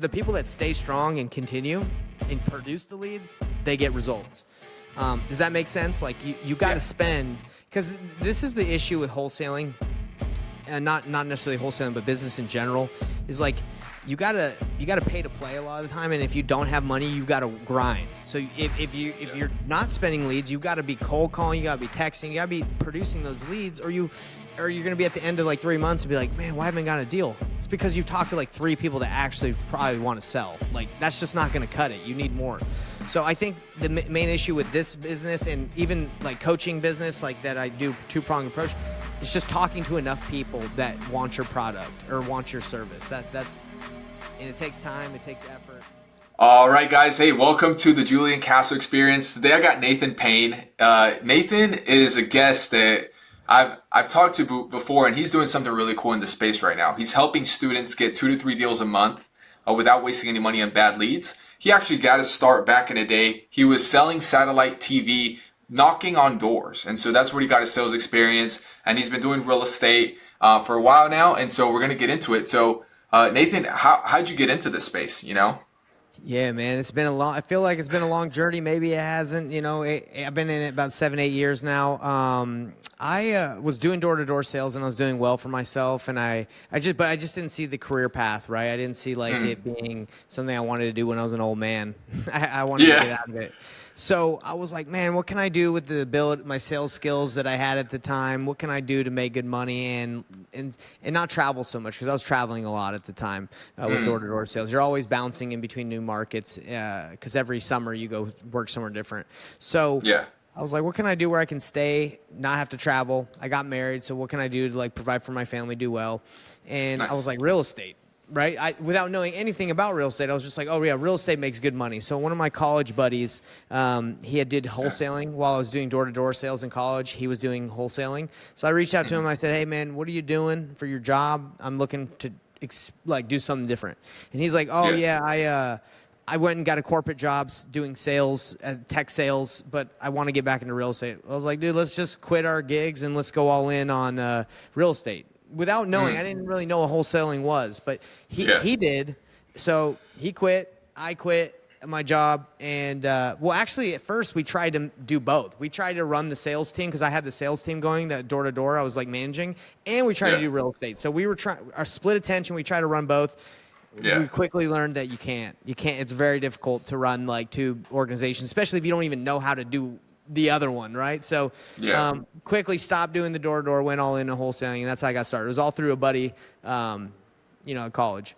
The people that stay strong and continue and produce the leads, they get results. Does that make sense? Like you got to spend, because this is the issue with wholesaling, and not necessarily wholesaling, but business in general, is like you gotta pay to play a lot of the time, and if you don't have money, you gotta grind. So if you're not spending leads, you gotta be cold calling, you gotta be texting, you gotta be producing those leads, or you're gonna be at the end of like 3 months and be like, man, why haven't I got a deal? It's because you've talked to like 3 people that actually probably want to sell. Like that's just not gonna cut it. You need more. So I think the main issue with this business, and even like coaching business, like that I do 2-pronged approach, is just talking to enough people that want your product or want your service. That's and it takes time, it takes effort. All right, guys. Hey, welcome to the Julian Castle Experience. Today I got Nathan Payne. Nathan is a guest that I've talked to before, and he's doing something really cool in the space right now. He's helping students get 2 to 3 deals a month without wasting any money on bad leads. He actually got his start back in the day. He was selling satellite TV, knocking on doors. And so that's where he got his sales experience. And he's been doing real estate for a while now. And so we're going to get into it. So Nathan, how'd you get into this space, you know? Yeah, man, I feel like it's been a long journey. Maybe it hasn't, I've been in it about 7-8 years now. I was doing door-to-door sales, and I was doing well for myself. And I just didn't see the career path, right? I didn't see like it being something I wanted to do when I was an old man. I wanted to get out of it. So I was like, man, what can I do with my sales skills that I had at the time? What can I do to make good money and not travel so much? Because I was traveling a lot at the time with door-to-door sales. You're always bouncing in between new markets because every summer you go work somewhere different. So I was like, what can I do where I can stay, not have to travel? I got married, so what can I do to like provide for my family, do well? And I was like, real estate. Right? Without knowing anything about real estate, I was just like, oh yeah, real estate makes good money. So one of my college buddies, he did wholesaling while I was doing door-to-door sales in college. He was doing wholesaling. So I reached out to him. I said, hey man, what are you doing for your job? I'm looking to do something different. And he's like, oh yeah, I went and got a corporate job doing sales, tech sales, but I want to get back into real estate. I was like, dude, let's just quit our gigs and let's go all in on real estate. Without knowing, I didn't really know what wholesaling was, but he did. So he quit, I quit my job, and actually at first we tried to do both. We tried to run the sales team because I had the sales team going, that door to door I was like managing, and we tried to do real estate. So we were trying our split attention. We tried to run both. We quickly learned that you can't. It's very difficult to run like 2 organizations, especially if you don't even know how to do the other one, right? So quickly stopped doing the door-to-door, went all into wholesaling, and that's how I got started. It was all through a buddy, at college.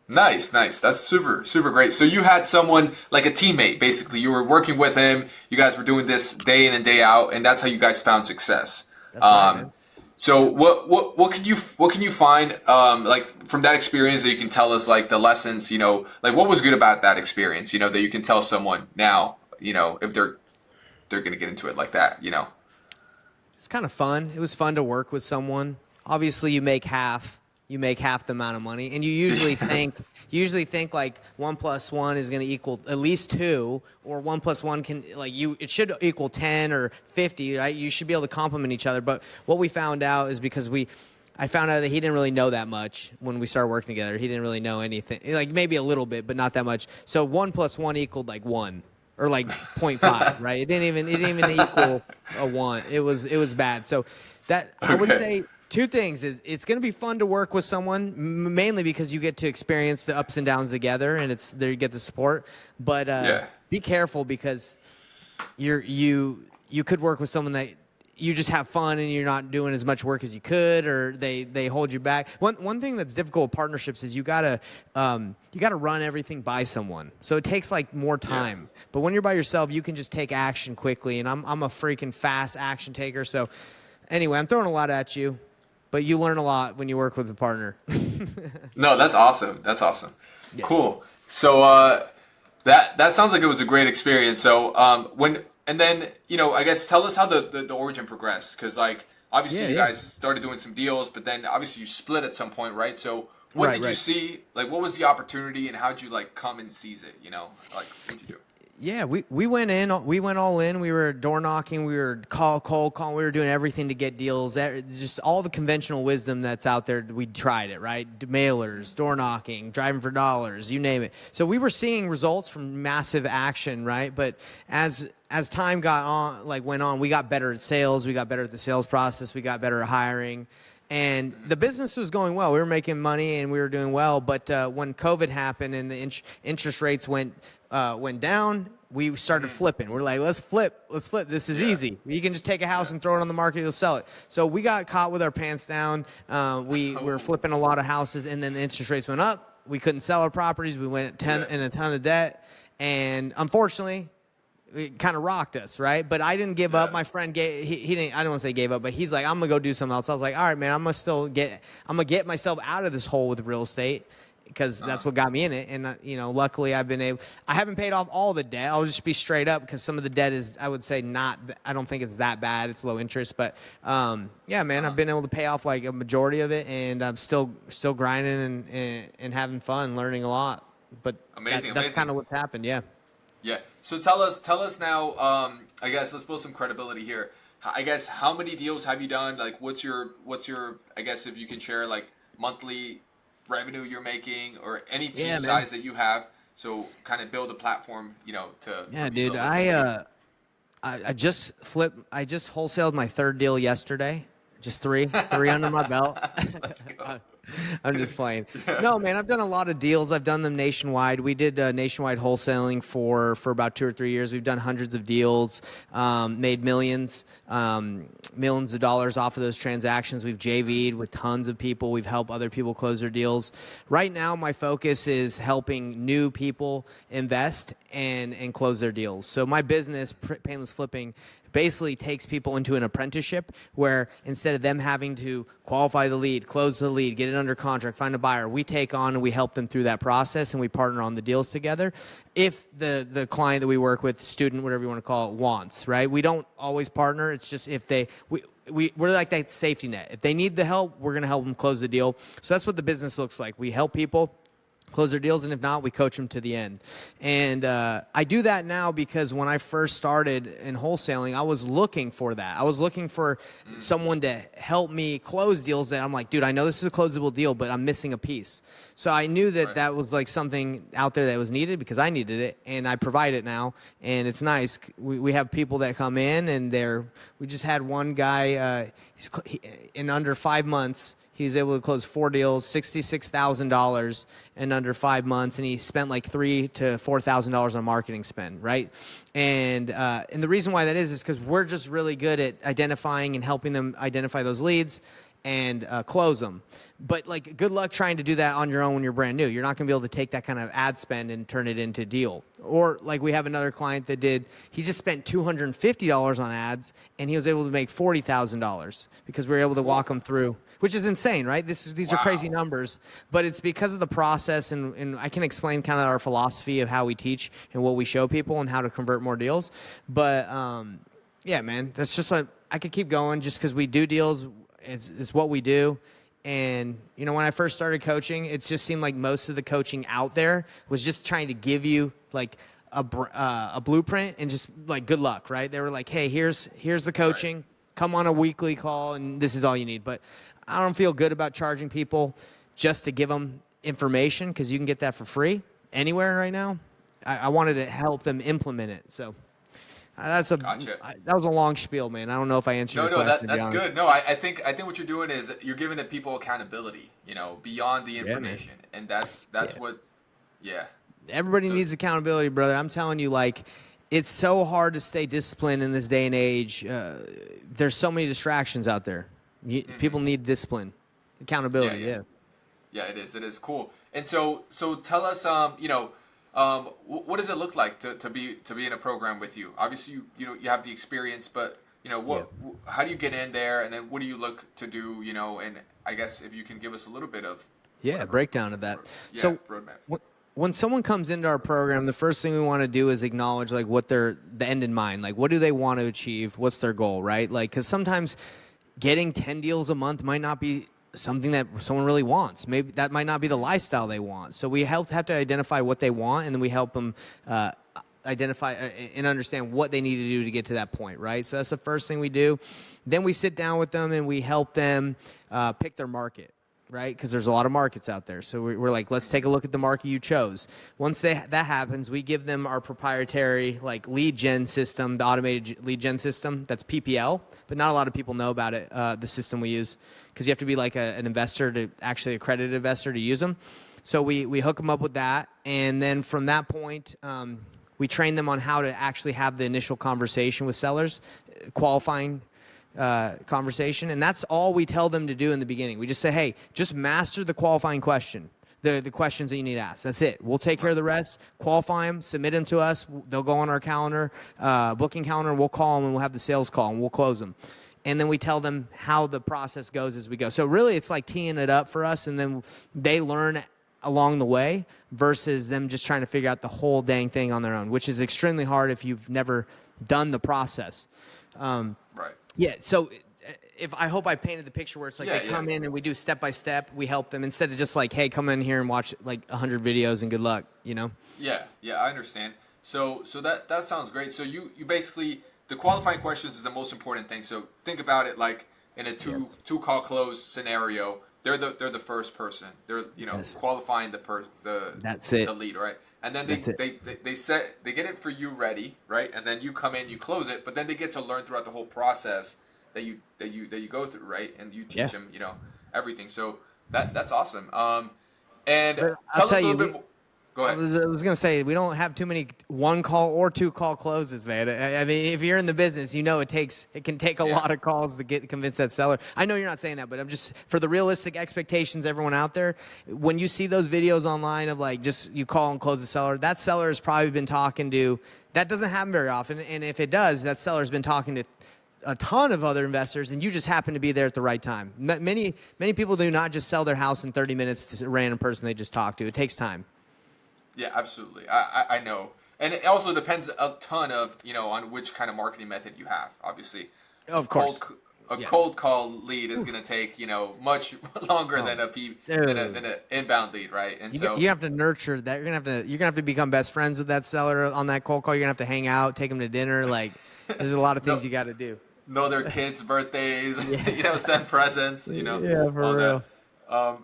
Nice. That's super, super great. So you had someone, like a teammate, basically. You were working with him. You guys were doing this day in and day out, and that's how you guys found success. That's right, man. So what can you find like from that experience that you can tell us, like the lessons, like what was good about that experience, that you can tell someone now, if they're going to get into it like that, It's kind of fun. It was fun to work with someone. Obviously, you make half the amount of money, and you usually think like 1 + 1 is going to equal at least 2, or 1 + 1 it should equal 10 or 50, right? You should be able to complement each other. But what we found out is because I found out that he didn't really know that much when we started working together. He didn't really know anything, like maybe a little bit, but not that much. So 1 + 1 equaled like 1. Or like 0.5, right? It didn't even equal a 1. It was bad. So I would say 2 things is it's going to be fun to work with someone, mainly because you get to experience the ups and downs together, and it's there you get the support. But be careful, because you could work with someone that you just have fun and you're not doing as much work as you could, or they hold you back. One thing that's difficult with partnerships is you gotta run everything by someone. So it takes like more time. But when you're by yourself, you can just take action quickly. And I'm a freaking fast action taker. So anyway, I'm throwing a lot at you, but you learn a lot when you work with a partner. No, that's awesome. Yeah. Cool. So that sounds like it was a great experience. So and then, I guess tell us how the origin progressed. Because, like, obviously you guys started doing some deals, but then obviously you split at some point, right? So what did you see? Like, what was the opportunity, and how'd you, like, come and seize it, Like, what'd you do? Yeah, we went in. We went all in. We were door knocking. We were cold calling. We were doing everything to get deals. Just all the conventional wisdom that's out there. We tried it, right? Mailers, door knocking, driving for dollars, you name it. So we were seeing results from massive action, right? But as time got on, like went on, we got better at sales. We got better at the sales process. We got better at hiring. And the business was going well. We were making money and we were doing well. But when COVID happened and the interest rates went down, we started flipping. We're like, let's flip. This is easy. You can just take a house and throw it on the market. You'll sell it. So we got caught with our pants down. We were flipping a lot of houses, and then the interest rates went up. We couldn't sell our properties. We went in a ton of debt. And unfortunately, it kind of rocked us, right? But I didn't give up. My friend he didn't. I don't want to say gave up, but he's like, I'm gonna go do something else. I was like, all right, man, I'm gonna get myself out of this hole with real estate because that's what got me in it. And luckily I haven't paid off all the debt. I'll just be straight up because some of the debt is, I would say, I don't think it's that bad. It's low interest, but yeah, man, I've been able to pay off like a majority of it, and I'm still grinding and having fun, learning a lot. But Amazing. That's kind of what's happened. Yeah. Yeah. So tell us now. I guess let's build some credibility here. I guess how many deals have you done? Like, what's your? I guess if you can share like monthly revenue you're making or any team size that you have. So kind of build a platform, to. Yeah, dude. I just wholesaled my third deal yesterday. Just three under my belt. Let's go. I'm just playing. No, man, I've done a lot of deals. I've done them nationwide. We did nationwide wholesaling for about 2 or 3 years. We've done hundreds of deals, made millions of dollars off of those transactions. We've JV'd with tons of people. We've helped other people close their deals. Right now, my focus is helping new people invest and close their deals. So my business, Painless Flipping, basically takes people into an apprenticeship where instead of them having to qualify the lead, close the lead, get it under contract, find a buyer, we take on and we help them through that process, and we partner on the deals together. If the client that we work with, student, whatever you want to call it, wants, right? We don't always partner. It's just if we're like that safety net. If they need the help, we're going to help them close the deal. So that's what the business looks like. We help people close their deals, and if not, we coach them to the end. And I do that now because when I first started in wholesaling, I was looking for that. I was looking for someone to help me close deals that I'm like, dude, I know this is a closable deal, but I'm missing a piece. So I knew that that was like something out there that was needed because I needed it, and I provide it now, and it's nice. We have people that come in, and we just had one guy, in under 5 months, he was able to close 4 deals, $66,000 in under 5 months, and he spent like $3,000 to $4,000 on marketing spend, right? And the reason why that is because we're just really good at identifying and helping them identify those leads and close them. But like, good luck trying to do that on your own when you're brand new. You're not going to be able to take that kind of ad spend and turn it into a deal. Or like we have another client that he just spent $250 on ads, and he was able to make $40,000 because we were able to walk him through, which is insane, right? These are crazy numbers, but it's because of the process, and I can explain kind of our philosophy of how we teach and what we show people and how to convert more deals. But yeah, man, that's just like, I could keep going just because we do deals. It's what we do. And, when I first started coaching, it just seemed like most of the coaching out there was just trying to give you like a blueprint and just like good luck, right? They were like, hey, here's the coaching. Right. Come on a weekly call, and this is all you need. But I don't feel good about charging people just to give them information because you can get that for free anywhere right now. I wanted to help them implement it. So Gotcha. That was a long spiel, man. I don't know if I answered your question. That's good. No, I think what you're doing is you're giving the people accountability, beyond the information. And that's what, Everybody needs accountability, brother. I'm telling you, like, it's so hard to stay disciplined in this day and age. There's so many distractions out there. People need discipline, accountability. Yeah, it is. It is cool. And so tell us, what does it look like to be in a program with you? Obviously, you have the experience, but how do you get in there, and then what do you look to do? And I guess if you can give us a little bit of breakdown of that. So roadmap. When someone comes into our program, the first thing we want to do is acknowledge like what the end in mind, like what do they want to achieve, what's their goal, right? Like, because sometimes getting 10 deals a month might not be something that someone really wants. Maybe that might not be the lifestyle they want. So we have to identify what they want, and then we help them identify and understand what they need to do to get to that point, right? So that's the first thing we do. Then we sit down with them and we help them pick their market, right? Because there's a lot of markets out there. So we're like, let's take a look at the market you chose. Once that happens, we give them our proprietary like lead gen system, the automated lead gen system. That's PPL, but not a lot of people know about it, the system we use, because you have to be like an investor, to actually accredited investor to use them. So we hook them up with that. And then from that point, we train them on how to actually have the initial conversation with sellers, qualifying conversation. And that's all we tell them to do in the beginning. We just say, hey, just master the qualifying question, the questions that you need to ask. That's it. We'll take care of the rest. Qualify them, submit them to us. They'll go on our calendar, booking calendar. We'll call them and we'll have the sales call and we'll close them. And then we tell them how the process goes as we go. So really it's like teeing it up for us, and then they learn along the way versus them just trying to figure out the whole dang thing on their own, which is extremely hard if you've never done the process. Right. Yeah. So if I hope I painted the picture where it's like they come in and we do step by step, we help them instead of just like, hey, come in here and watch like 100 videos and good luck, you know? Yeah, I understand. So that sounds great. So you basically, the qualifying questions is the most important thing. So think about it like in a two call close scenario. They're the first person. They're qualifying That's it. the lead, right? And then they get it for you ready, right? And then you come in, you close it, but then they get to learn throughout the whole process that you go through, right? And you teach them, everything. So that's awesome. And But tell us a little bit more. Go ahead. I was going to say, we don't have too many 1 call or 2 call closes, man. I mean, if you're in the business, it can take a lot of calls to convince that seller. I know you're not saying that, but I'm just, for the realistic expectations, everyone out there, when you see those videos online of like, just you call and close the seller, that seller has probably been talking to, that doesn't happen very often. And if it does, that seller's been talking to a ton of other investors, and you just happen to be there at the right time. Many people do not just sell their house in 30 minutes to a random person they just talked to. It takes time. Yeah, absolutely. I know. And it also depends a ton of, on which kind of marketing method you have, obviously. Of course. Cold call lead is going to take, much longer than an inbound lead, right? And you have to nurture that. You're going to have to become best friends with that seller on that cold call. You're going to have to hang out, take them to dinner. Like, there's a lot of things you got to do. Know their kids' birthdays, send presents, Yeah, for all real. that.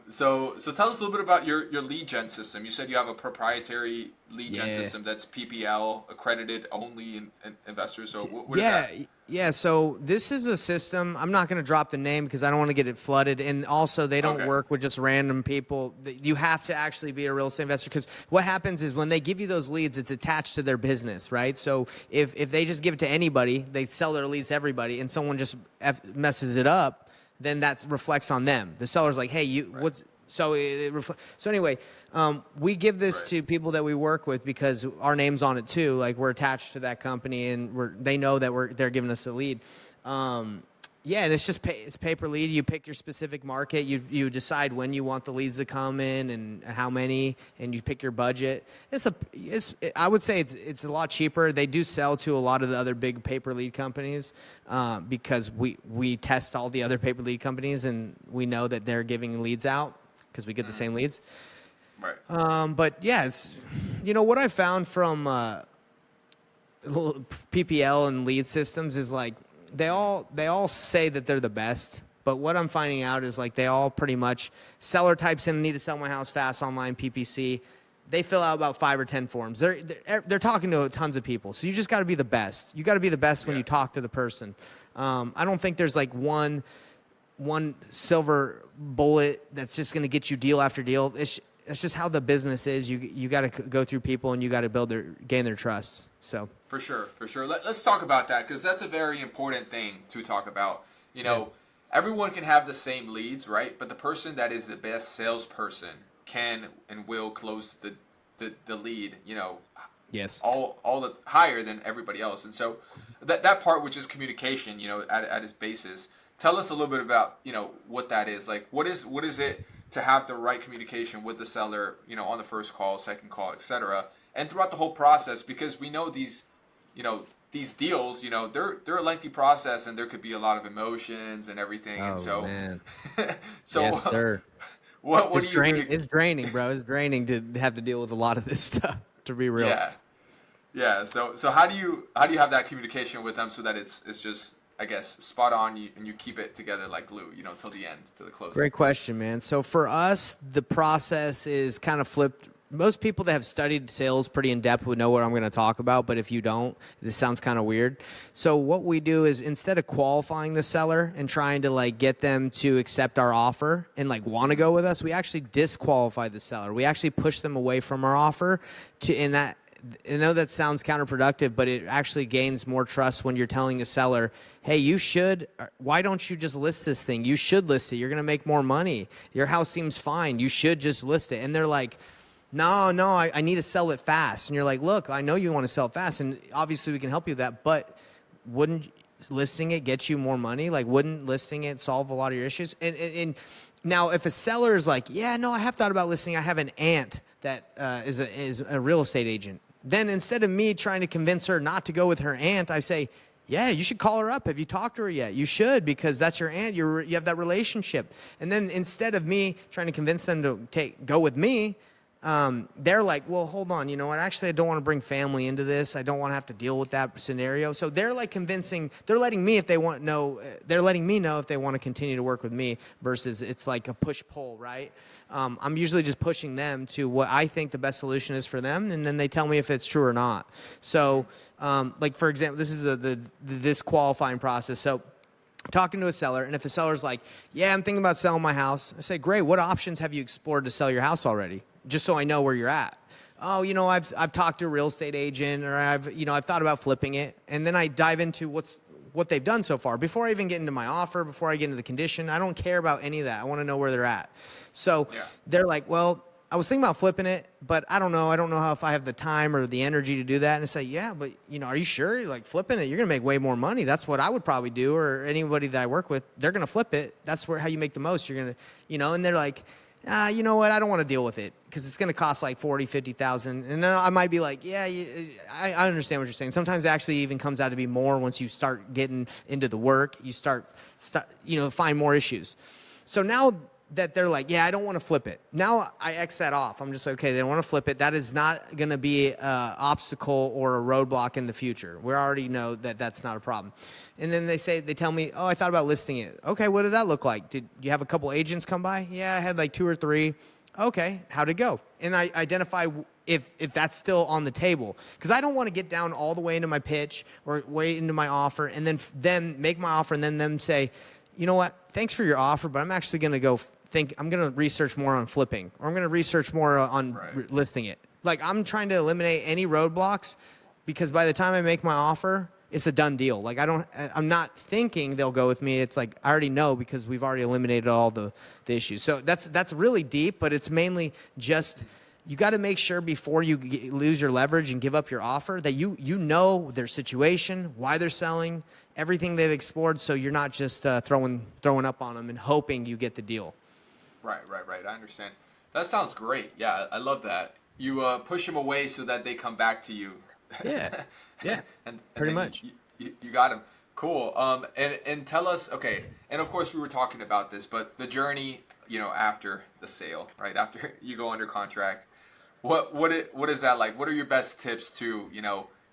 So tell us a little bit about your lead gen system. You said you have a proprietary lead gen system that's PPL accredited only in investors. So what is that? Yeah. So this is a system. I'm not going to drop the name because I don't want to get it flooded. And also, they don't work with just random people. You have to actually be a real estate investor, because what happens is when they give you those leads, it's attached to their business, right? So if they just give it to anybody, they sell their leads to everybody, and someone just messes it up, then that reflects on them. The seller's like, hey, what's so anyway, we give this to people that we work with because our name's on it too. Like, we're attached to that company, and they know that they're giving us a lead. And it's just it's pay per lead. You pick your specific market. You decide when you want the leads to come in and how many, and you pick your budget. I would say it's a lot cheaper. They do sell to a lot of the other big pay per lead companies because we test all the other pay per lead companies, and we know that they're giving leads out because we get the same leads. Right. But yeah, it's what I found from PPL and lead systems is like, they all say that they're the best, but what I'm finding out is like they all pretty much, seller types in, need to sell my house fast online PPC. They fill out about 5 or 10 forms. They're talking to tons of people, so you just got to be the best. You got to be the best when you talk to the person. I don't think there's like one silver bullet that's just going to get you deal after deal. It's just how the business is. You got to go through people, and you got to gain their trust. So for sure. Let's talk about that, because that's a very important thing to talk about. Everyone can have the same leads, right? But the person that is the best salesperson can and will close the lead. Yes. All the higher than everybody else, and so that part, which is communication, at its basis. Tell us a little bit about what that is. Like, what is it to have the right communication with the seller, on the first call, second call, etc., and throughout the whole process, because we know these deals, they're a lengthy process, and there could be a lot of emotions and everything. Oh, and so, man. so yes, sir. What do you do? It's draining, bro. It's draining to have to deal with a lot of this stuff, to be real. Yeah. So how do you have that communication with them so that it's just, I guess, spot on, and you keep it together like glue, till the end, to the closing. Great question, man. So for us, the process is kind of flipped. Most people that have studied sales pretty in depth would know what I'm going to talk about, but if you don't, this sounds kind of weird. So what we do is, instead of qualifying the seller and trying to like get them to accept our offer and like want to go with us, we actually disqualify the seller. We actually push them away from our offer to in that. I know that sounds counterproductive, but it actually gains more trust when you're telling a seller, hey, why don't you just list this thing? You should list it. You're going to make more money. Your house seems fine. You should just list it. And they're like, no, I need to sell it fast. And you're like, look, I know you want to sell it fast, and obviously we can help you with that, but wouldn't listing it get you more money? Like, wouldn't listing it solve a lot of your issues? And now, if a seller is like, yeah, no, I have thought about listing. I have an aunt that is a real estate agent. Then instead of me trying to convince her not to go with her aunt, I say, yeah, you should call her up. Have you talked to her yet? You should, because that's your aunt. You have that relationship. And then instead of me trying to convince them to go with me, they're like, well, hold on. You know what? Actually, I don't want to bring family into this. I don't want to have to deal with that scenario. So they're like they're letting me know if they want to continue to work with me, versus it's like a push-pull, right? I'm usually just pushing them to what I think the best solution is for them, and then they tell me if it's true or not. So, like, for example, this is the disqualifying process. So, talking to a seller, and if a seller's like, yeah, I'm thinking about selling my house, I say, great, what options have you explored to sell your house already? Just so I know where you're at. Oh, I've talked to a real estate agent, or I've thought about flipping it. And then I dive into what they've done so far. Before I even get into my offer, before I get into the condition, I don't care about any of that. I want to know where they're at. So They're like, well, I was thinking about flipping it, but I don't know. I don't know if I have the time or the energy to do that. And I say, yeah, but are you sure? Like, flipping it, you're going to make way more money. That's what I would probably do, or anybody that I work with, they're going to flip it. That's how you make the most. You're going to, and they're like, you know what? I don't want to deal with it because it's going to cost like 40, 50,000. And then I might be like, yeah, I understand what you're saying. Sometimes it actually even comes out to be more once you start getting into the work. You start find more issues. So now that they're like, yeah, I don't want to flip it. Now I X that off. I'm just like, okay, they don't want to flip it. That is not going to be an obstacle or a roadblock in the future. We already know that that's not a problem. And then they tell me, oh, I thought about listing it. Okay, what did that look like? Did you have a couple agents come by? Yeah, I had like 2 or 3. Okay, how'd it go? And I identify if that's still on the table, because I don't want to get down all the way into my pitch or way into my offer and then make my offer and then them say, you know what, thanks for your offer, but I'm actually going to I'm going to research more on flipping, or I'm going to research more on listing it. Like, I'm trying to eliminate any roadblocks, because by the time I make my offer, it's a done deal. Like, I'm not thinking they'll go with me. It's like, I already know, because we've already eliminated all the issues. So that's really deep, but it's mainly just, you got to make sure before you lose your leverage and give up your offer that you know their situation, why they're selling, everything they've explored, so you're not just throwing up on them and hoping you get the deal. Right. I understand. That sounds great. Yeah, I love that. You push them away so that they come back to you. Yeah. and pretty much. You got them. Cool. And tell us, okay. And of course, we were talking about this, but the journey, after the sale, right after you go under contract, what is that like? What are your best tips to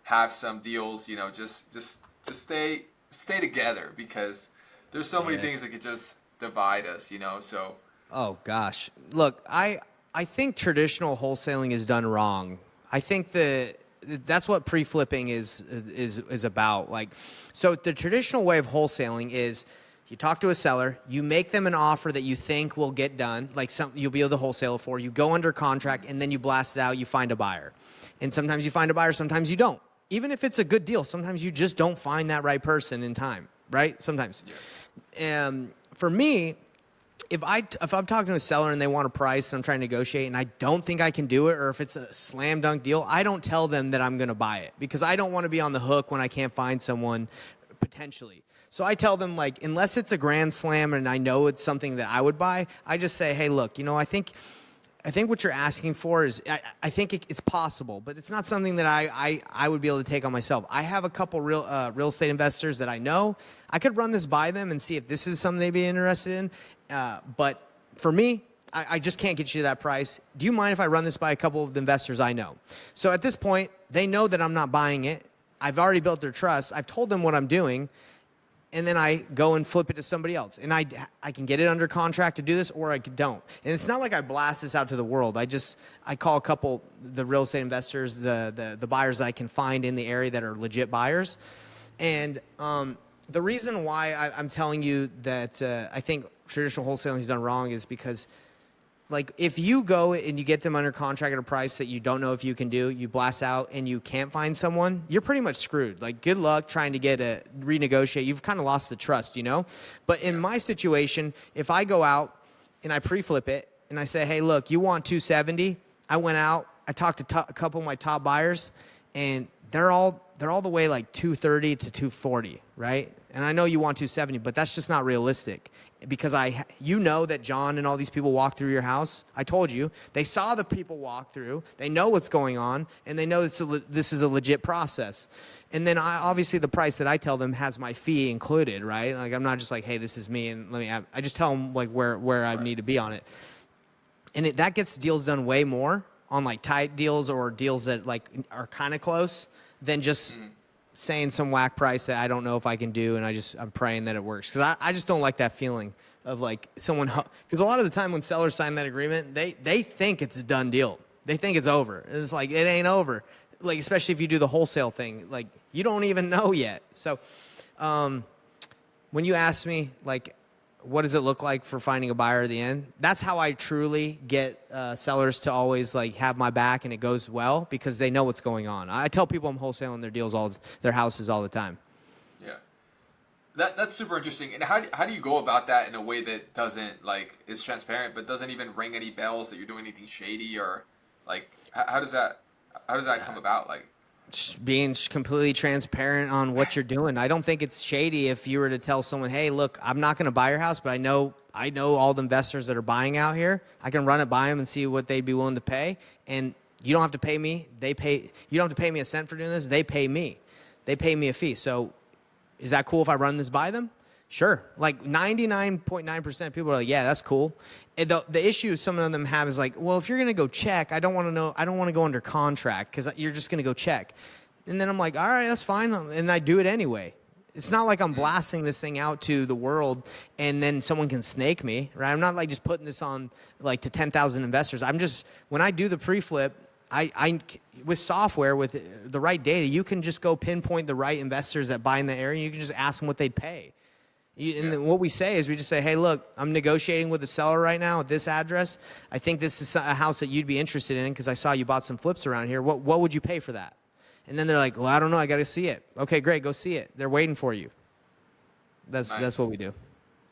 have some deals? Just stay together, because there's so many things that could just divide us. So. Oh gosh, look, I think traditional wholesaling is done wrong. I think that's what pre-flipping is about. Like, so the traditional way of wholesaling is, you talk to a seller, you make them an offer that you think will get done, like you'll be able to wholesale for. You go under contract, and then you blast it out. You find a buyer, and sometimes you find a buyer, sometimes you don't. Even if it's a good deal, sometimes you just don't find that right person in time, right? Sometimes. For me, if I'm talking to a seller and they want a price and I'm trying to negotiate and I don't think I can do it, or if it's a slam dunk deal, I don't tell them that I'm going to buy it, because I don't want to be on the hook when I can't find someone potentially. So I tell them, like, unless it's a grand slam and I know it's something that I would buy, I just say, hey, look, I think what you're asking for is, I think it's possible, but it's not something that I would be able to take on myself. I have a couple real estate investors that I know. I could run this by them and see if this is something they'd be interested in. But for me, I just can't get you to that price. Do you mind if I run this by a couple of the investors I know? So at this point, they know that I'm not buying it. I've already built their trust. I've told them what I'm doing. And then I go and flip it to somebody else. And I can get it under contract to do this, or I don't. And it's not like I blast this out to the world. I call a couple, the real estate investors, the buyers I can find in the area that are legit buyers. And the reason why I'm telling you that I think traditional wholesaling is done wrong is because, like, if you go and you get them under contract at a price that you don't know if you can do, you blast out and you can't find someone, you're pretty much screwed. Like, good luck trying to renegotiate. You've kind of lost the trust, you know? But in my situation, if I go out and I pre-flip it and I say, hey, look, you want 270? I went out, I talked to a couple of my top buyers, and they're all the way like 230 to 240, right? And I know you want 270, but that's just not realistic, because you know that John and all these people walk through your house. I told you, they saw the people walk through, they know what's going on, and they know this is a legit process. And then obviously the price that I tell them has my fee included, right? Like, I'm not just like, hey, this is me, and I just tell them like where I need to be on it. And that gets deals done way more on like tight deals or deals that like are kind of close than just saying some whack price that I don't know if I can do, and I'm praying that it works. Because I just don't like that feeling of like someone, because a lot of the time when sellers sign that agreement, they think it's a done deal. They think it's over. It's like, it ain't over. Like, especially if you do the wholesale thing, like, you don't even know yet. So when you ask me, like, what does it look like for finding a buyer at the end? That's how I truly get sellers to always like have my back and it goes well, because they know what's going on. I tell people I'm wholesaling their houses all the time. Yeah. That's super interesting. And how do you go about that in a way that doesn't, like, is transparent but doesn't even ring any bells that you're doing anything shady, or like how does that come about? Like, Just being completely transparent on what you're doing. I don't think it's shady if you were to tell someone, hey, look, I'm not going to buy your house, but I know all the investors that are buying out here. I can run it by them and see what they'd be willing to pay. And you don't have to pay me. You don't have to pay me a cent for doing this. They pay me. They pay me a fee. So is that cool if I run this by them? Sure. Like 99.9% of people are like, yeah, that's cool. And the issue some of them have is like, well, if you're going to go check, I don't want to go under contract because you're just going to go check. And then I'm like, all right, that's fine. And I do it anyway. It's not like I'm blasting this thing out to the world and then someone can snake me, right? I'm not like just putting this on like to 10,000 investors. When I do the pre-flip, I with software, with the right data, you can just go pinpoint the right investors that buy in the area. You can just ask them what they'd pay. And what we say is we just say, hey, look, I'm negotiating with the seller right now at this address. I think this is a house that you'd be interested in because I saw you bought some flips around here. What would you pay for that? And then they're like, well, I don't know. I got to see it. Okay, great. Go see it. They're waiting for you. That's what we do.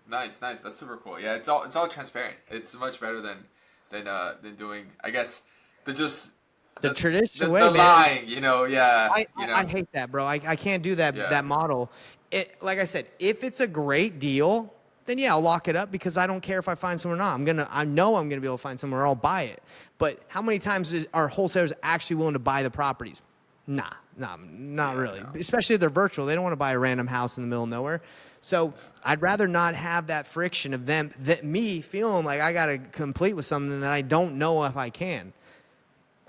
Nice. That's super cool. Yeah, it's all transparent. It's much better than doing, I guess, the traditional way, the man. lying, you know. Yeah, I hate that, bro. I can't do that model. Like I said, if it's a great deal, then yeah, I'll lock it up because I don't care if I find someone or not. I know I'm gonna be able to find someone or I'll buy it. But how many times are wholesalers actually willing to buy the properties? Nah, not really. No. Especially if they're virtual. They don't want to buy a random house in the middle of nowhere. So I'd rather not have that friction of me feeling like I gotta complete with something that I don't know if I can.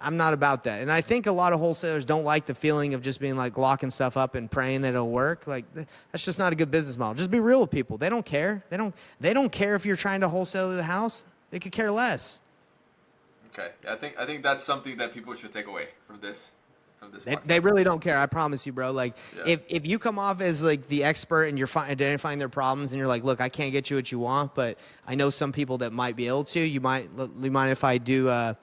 I'm not about that. And I think a lot of wholesalers don't like the feeling of just being like locking stuff up and praying that it'll work. Like, that's just not a good business model. Just be real with people. They don't care. They don't care if you're trying to wholesale the house. They could care less. Okay. I think that's something that people should take away from this They really don't care. I promise you, bro. Like, if you come off as like the expert and you're identifying their problems and you're like, look, I can't get you what you want, but I know some people that might be able to. You mind if I do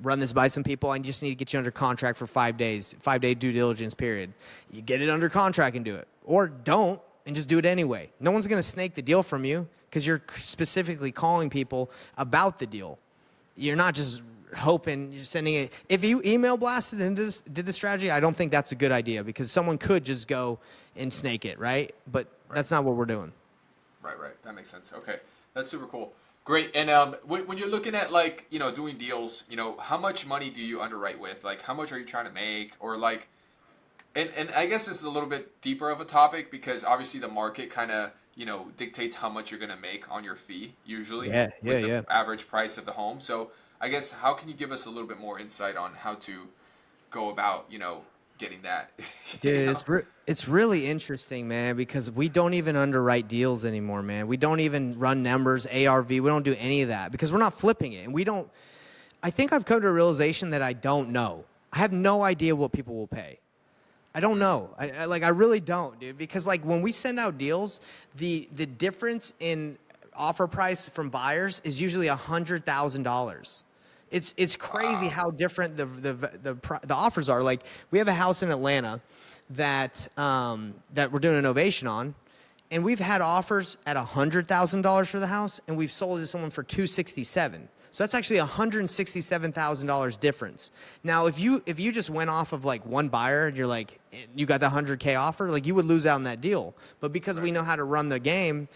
run this by some people? I just need to get you under contract for 5 days, 5-day due diligence period. You get it under contract and do it, or don't and just do it anyway. No one's going to snake the deal from you because you're specifically calling people about the deal. You're not just hoping you're sending it. If you email blasted and did the strategy, I don't think that's a good idea because someone could just go and snake it, right? But that's not what we're doing. Right. That makes sense. Okay, that's super cool. Great. And when you're looking at like, doing deals, how much money do you underwrite with? Like, how much are you trying to make? Or like, And I guess this is a little bit deeper of a topic because obviously the market kind of, dictates how much you're going to make on your fee usually Yeah, yeah, with the yeah. average price of the home. So I guess how can you give us a little bit more insight on how to go about, getting that, you Dude, know? it's really interesting, man, because we don't even underwrite deals anymore, man. We don't even run numbers, ARV. We don't do any of that because we're not flipping it, and we don't. I think I've come to a realization that I don't know. I have no idea what people will pay. I don't know. I really don't, dude. Because like when we send out deals, the difference in offer price from buyers is usually $100,000. It's crazy Wow. how different the offers are. Like we have a house in Atlanta that we're doing an innovation on, and we've had offers at $100,000 for the house, and we've sold it to someone for 267. So that's actually $167,000 difference. Now, if you just went off of like one buyer and you're like you got the 100K offer, like you would lose out on that deal. But because we Right. know how to run the game,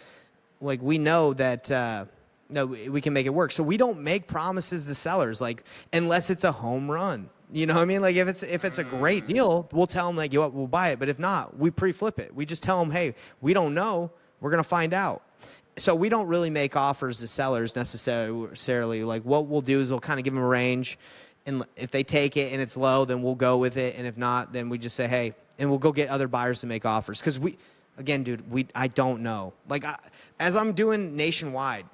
like we know that no, we can make it work. So we don't make promises to sellers like unless it's a home run. You know what I mean? Like if it's a great deal, we'll tell them like, you know what, we'll buy it. But if not, we pre-flip it. We just tell them, hey, we don't know. We're gonna find out. So we don't really make offers to sellers necessarily. Like what we'll do is we'll kind of give them a range, and if they take it and it's low, then we'll go with it. And if not, then we just say, hey, and we'll go get other buyers to make offers because again, dude, I don't know. Like as I'm doing nationwide,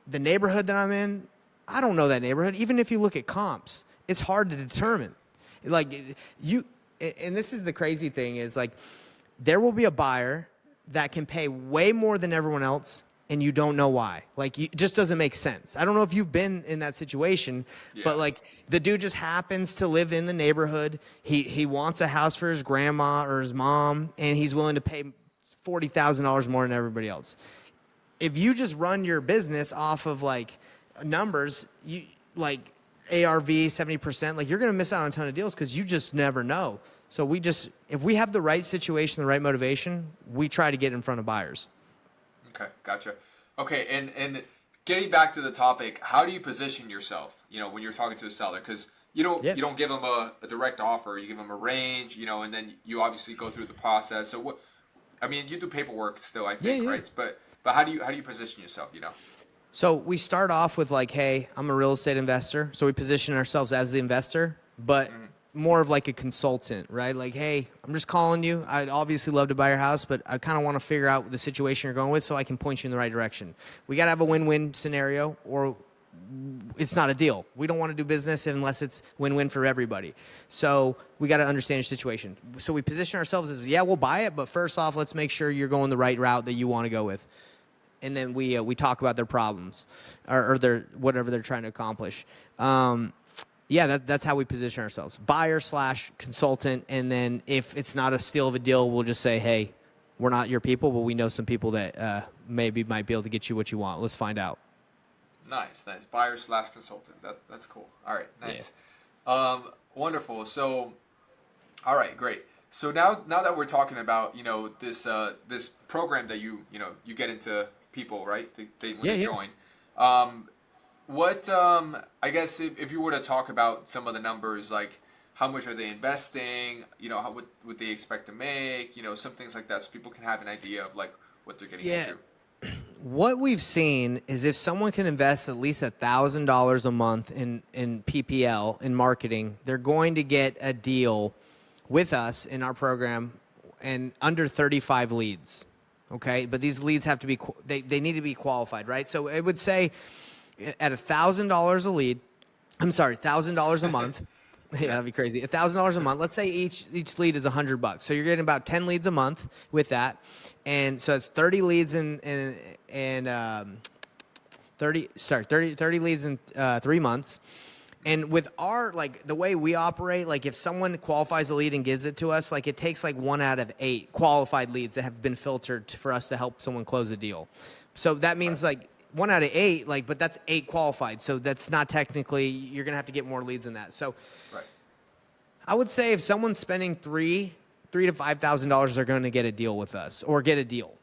the neighborhood that I'm in, I don't know that neighborhood. Even if you look at comps, it's hard to determine. Like and this is the crazy thing is like there will be a buyer that can pay way more than everyone else and you don't know why. Like it just doesn't make sense. I don't know if you've been in that situation, but Yeah. like the dude just happens to live in the neighborhood. He wants a house for his grandma or his mom and he's willing to pay $40,000 more than everybody else. If you just run your business off of like numbers, you like ARV 70%, like you're going to miss out on a ton of deals because you just never know. So if we have the right situation, the right motivation, we try to get in front of buyers. Okay, gotcha. Okay, and getting back to the topic, how do you position yourself? When you're talking to a seller, because you don't Yeah. you don't give them a direct offer. You give them a range. And then you obviously go through the process. So what? I mean, you do paperwork still, I Yeah, think, yeah. right? But how do you position yourself? So we start off with like, hey, I'm a real estate investor. So we position ourselves as the investor, but Mhm. more of like a consultant, right? Like, hey, I'm just calling you. I'd obviously love to buy your house, but I kind of want to figure out the situation you're going with so I can point you in the right direction. We got to have a win-win scenario or it's not a deal. We don't want to do business unless it's win-win for everybody. So we got to understand your situation. So we position ourselves as, yeah, we'll buy it, but first off, let's make sure you're going the right route that you want to go with. And then we talk about their problems or their whatever they're trying to accomplish. Yeah, that's how we position ourselves, buyer slash consultant. And then if it's not a steal of a deal, we'll just say, hey, we're not your people, but we know some people that maybe might be able to get you what you want. Let's find out. Nice, nice. Buyer/consultant. That's cool. All right, Yeah. nice. Wonderful. So, all right, great. So now that we're talking about this program that you get into people, right? When Yeah, they yeah. join. What I guess if you were to talk about some of the numbers, like how much are they investing? How would they expect to make? Some things like that, so people can have an idea of like what they're getting Yeah. into. What we've seen is if someone can invest at least $1,000 a month in PPL in marketing, they're going to get a deal with us in our program and under 35 leads. Okay, but these leads have to be they need to be qualified, right? So it would say at $1,000 a lead, I'm sorry, $1,000 a month. Yeah, Yeah. that'd be crazy. $1,000 a month. Let's say each lead is $100. So you're getting about 10 leads a month with that, and so it's 30 leads and 30 leads in 3 months. And with our like the way we operate, like if someone qualifies a lead and gives it to us, like it takes like 1 out of 8 qualified leads that have been filtered for us to help someone close a deal. So that Right. means like 1 out of 8, like, but that's 8 qualified. So that's not technically, you're gonna have to get more leads than that. So Right. I would say if someone's spending three to $5,000, they're going to get a deal with us or get a deal.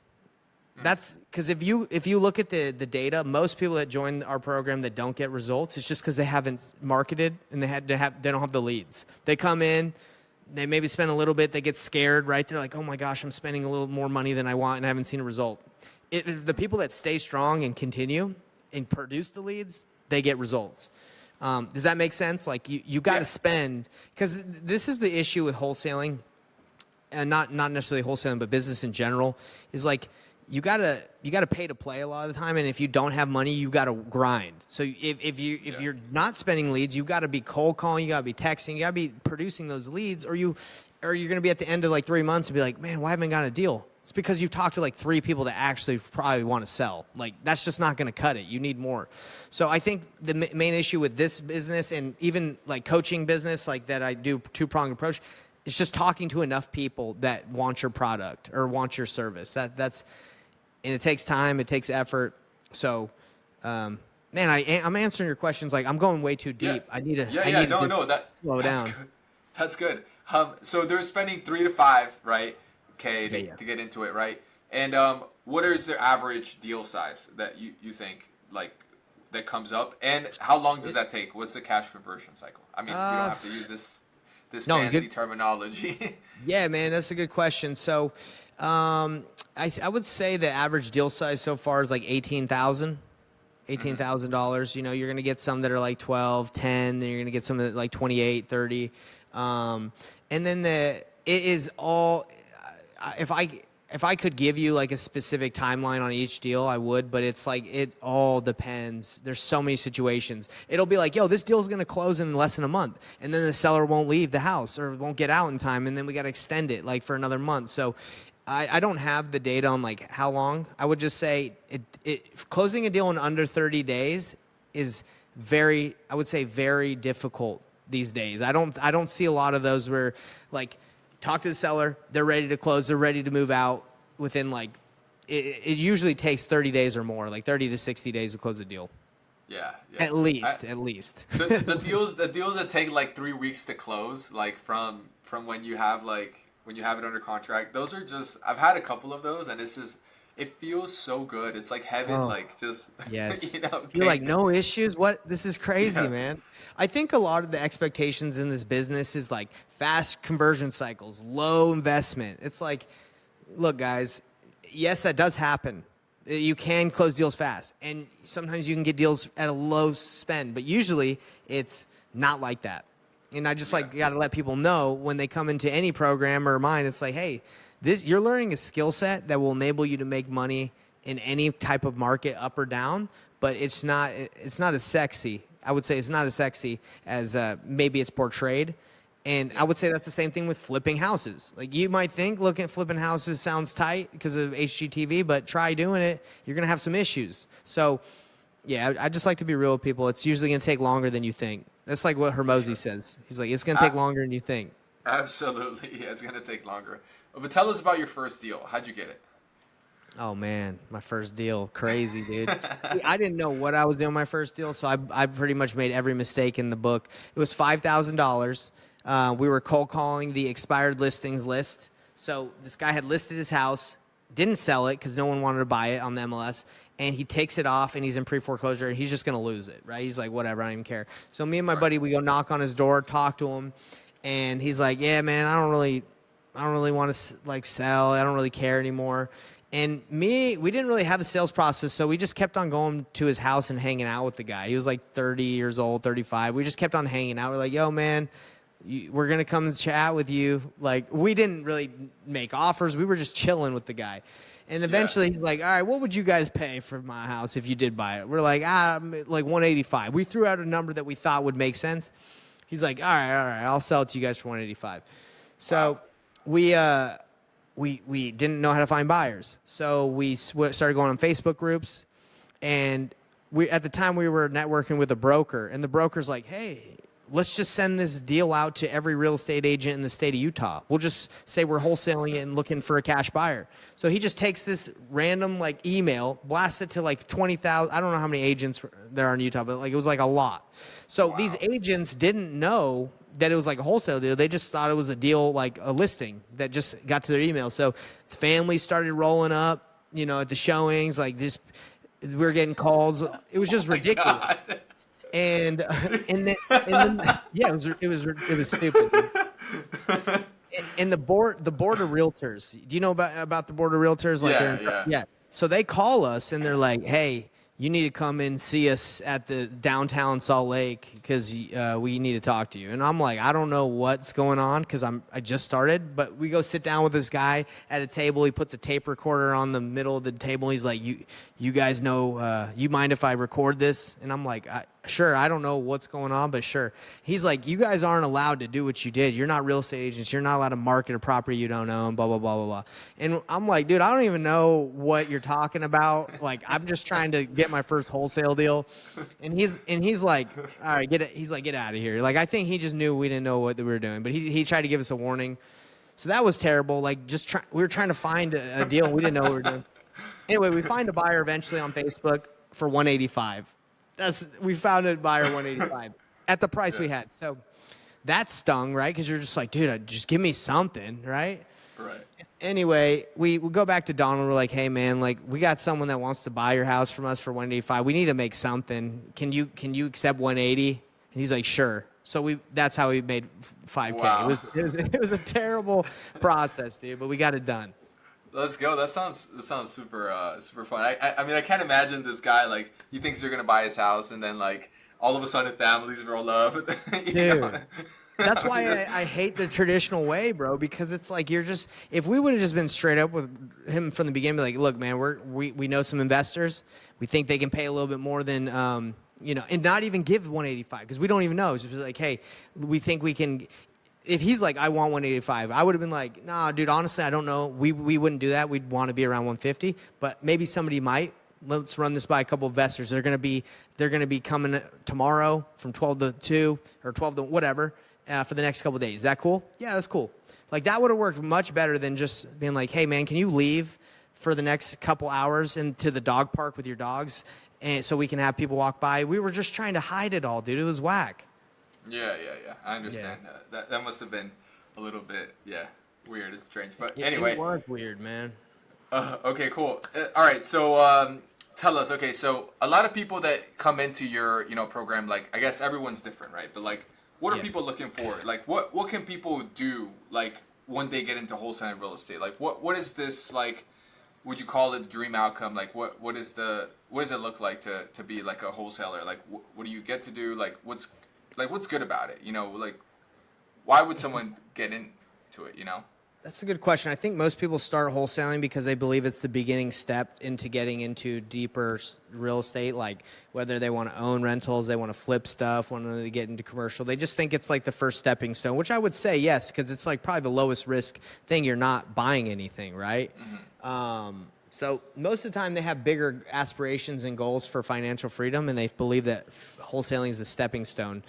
That's because if you look at the data, most people that join our program that don't get results, it's just because they haven't marketed and they don't have the leads. They come in, They maybe spend a little bit. They get scared, right? They're like, oh my gosh, I'm spending a little more money than I want and I haven't seen a result. The people that stay strong and continue and produce the leads, they get results. Does that make sense? Like you got to spend, because this is the issue with wholesaling, and not necessarily wholesaling, but business in general, is like you gotta pay to play a lot of the time, and if you don't have money, you gotta grind. So if you're not spending leads, you gotta be cold calling, you gotta be texting, you gotta be producing those leads, or you're gonna be at the end of like 3 months and be like, man, why haven't I got a deal? It's because you've talked to like 3 people that actually probably want to sell. Like that's just not going to cut it. You need more. So I think the main issue with this business, and even like coaching business, like that I do 2-pronged approach, is just talking to enough people that want your product or want your service. And it takes time, it takes effort. So, man, I'm answering your questions. Like I'm going way too deep. Yeah. I need to. Slow down. Good. That's good. So they're spending 3 to 5, right? Okay, to get into it, right? And what is their average deal size that you think like that comes up, and how long does that take? What's the cash conversion cycle? I mean, we don't have to use this fancy terminology. Yeah, man, that's a good question. So, I would say the average deal size so far is like $18,000. You know, you're gonna get some that are like 12, 10. Then you're gonna get some that are like 28, 30. And then it is all. If I could give you like a specific timeline on each deal, I would, but it's like it all depends. There's so many situations. It'll be like, yo, this deal's gonna close in less than a month, and then the seller won't leave the house or won't get out in time, and then we gotta extend it like for another month. So I don't have the data on like how long. I would just say closing a deal in under 30 days is very difficult these days. I don't see a lot of those where like talk to the seller, they're ready to close, they're ready to move out within like, it usually takes 30 days or more, like 30 to 60 days to close a deal. Yeah. At least. The deals that take like 3 weeks to close, like from when you have it under contract, those are just, I've had a couple of those, and it's just, it feels so good. It's like heaven, like just, yes. You're like, no issues? What? This is crazy, man. I think a lot of the expectations in this business is like fast conversion cycles, low investment. It's like, look, guys, yes, that does happen. You can close deals fast, and sometimes you can get deals at a low spend, but usually it's not like that. And I just got to let people know when they come into any program or mine, it's like, hey, you're learning a skill set that will enable you to make money in any type of market, up or down, but it's not as sexy. I would say it's not as sexy as maybe it's portrayed. And I would say that's the same thing with flipping houses. Like you might think looking at flipping houses sounds tight because of HGTV, but try doing it, you're going to have some issues. So yeah, I just like to be real with people. It's usually going to take longer than you think. That's like what Hermosi says. He's like, it's going to take longer than you think. Absolutely. Yeah, it's going to take longer. But tell us about your first deal. How'd you get it? Oh, man, my first deal. Crazy, dude. I didn't know what I was doing my first deal, so I pretty much made every mistake in the book. It was $5,000. We were cold calling the expired listings list. So this guy had listed his house, didn't sell it because no one wanted to buy it on the MLS, and he takes it off, and he's in pre-foreclosure, and he's just going to lose it, right? He's like, whatever, I don't even care. So me and my buddy, we go knock on his door, talk to him, and he's like, yeah, man, I don't really want to like sell. I don't really care anymore. And we didn't really have a sales process, so we just kept on going to his house and hanging out with the guy. He was like 30 years old, 35. We just kept on hanging out. We're like, yo, man, we're going to come and chat with you. Like, we didn't really make offers. We were just chilling with the guy. And eventually he's like, all right, what would you guys pay for my house if you did buy it? We're like, like 185. We threw out a number that we thought would make sense. He's like, all right, I'll sell it to you guys for 185. So we didn't know how to find buyers. So we started going on Facebook groups, and at the time we were networking with a broker, and the broker's like, hey, let's just send this deal out to every real estate agent in the state of Utah. We'll just say we're wholesaling it and looking for a cash buyer. So he just takes this random like email, blasts it to like 20,000. I don't know how many agents there are in Utah, but like it was like a lot. So these agents didn't know that it was like a wholesale deal. They just thought it was a deal, like a listing that just got to their email. So families started rolling up, at the showings, like this, we were getting calls. It was just ridiculous. God. And then yeah, it was stupid. Dude. And the board of realtors. Do you know about the board of realtors? Like Yeah, they're yeah. yeah. So they call us and they're like, "Hey, you need to come and see us at the downtown Salt Lake because we need to talk to you." And I'm like, I don't know what's going on because I just started, but we go sit down with this guy at a table. He puts a tape recorder on the middle of the table. He's like, you guys know, you mind if I record this? And I'm like, sure. I don't know what's going on, but sure. He's like, you guys aren't allowed to do what you did. You're not real estate agents. You're not allowed to market a property you don't own, blah, blah, blah, blah, blah. And I'm like, dude, I don't even know what you're talking about. Like, I'm just trying to get my first wholesale deal. And he's like, all right, he's like, get out of here. Like, I think he just knew we didn't know what we were doing, but he tried to give us a warning. So that was terrible. Like, we were trying to find a deal and we didn't know what we were doing. Anyway, we find a buyer eventually on Facebook for 185. We found a buyer 185 at the price we Yeah. had. So that stung, right? Because you're just like, dude, just give me something, right? Right. Anyway, we go back to Donald. We're like, hey man, like we got someone that wants to buy your house from us for 185. We need to make something. Can you accept 180? And he's like, sure. So that's how we made 5K. Wow. It was a terrible process, dude, but we got it done. Let's go. That sounds super fun. I mean I can't imagine this guy like he thinks you're gonna buy his house and then like all of a sudden families roll up. You know? Dude. That's why I hate the traditional way, bro, because it's like if we would have just been straight up with him from the beginning, be like, look, man, we know some investors. We think they can pay a little bit more than, and not even give 185 because we don't even know. It's just like, hey, we think we can. If he's like, I want 185, I would have been like, nah, dude, honestly, I don't know. We wouldn't do that. We'd want to be around 150, but maybe somebody might. Let's run this by a couple of investors. They're gonna be coming tomorrow from 12 to 2 or 12 to whatever for the next couple of days. Is that cool? Yeah, that's cool. Like that would have worked much better than just being like, hey man, can you leave for the next couple hours into the dog park with your dogs, and so we can have people walk by. We were just trying to hide it all, dude. It was whack. Yeah. I understand. Yeah. That must have been a little bit weird and strange. But It anyway, was weird, man. okay, cool. All right, so tell us. Okay, so a lot of people that come into your program, like I guess everyone's different, right? But like, what are Yeah. people looking for? Like, what can people do like when they get into wholesaling real estate? Like, what is this like? Would you call it the dream outcome? Like, what does it look like to be like a wholesaler? Like, what do you get to do? Like, what's good about it? Like, why would someone get into it? That's a good question. I think most people start wholesaling because they believe it's the beginning step into getting into deeper real estate, like whether they want to own rentals, they want to flip stuff, want to get into commercial. They just think it's like the first stepping stone, which I would say yes, because it's like probably the lowest risk thing. You're not buying anything, right? So most of the time they have bigger aspirations and goals for financial freedom, and they believe that wholesaling is a stepping stone.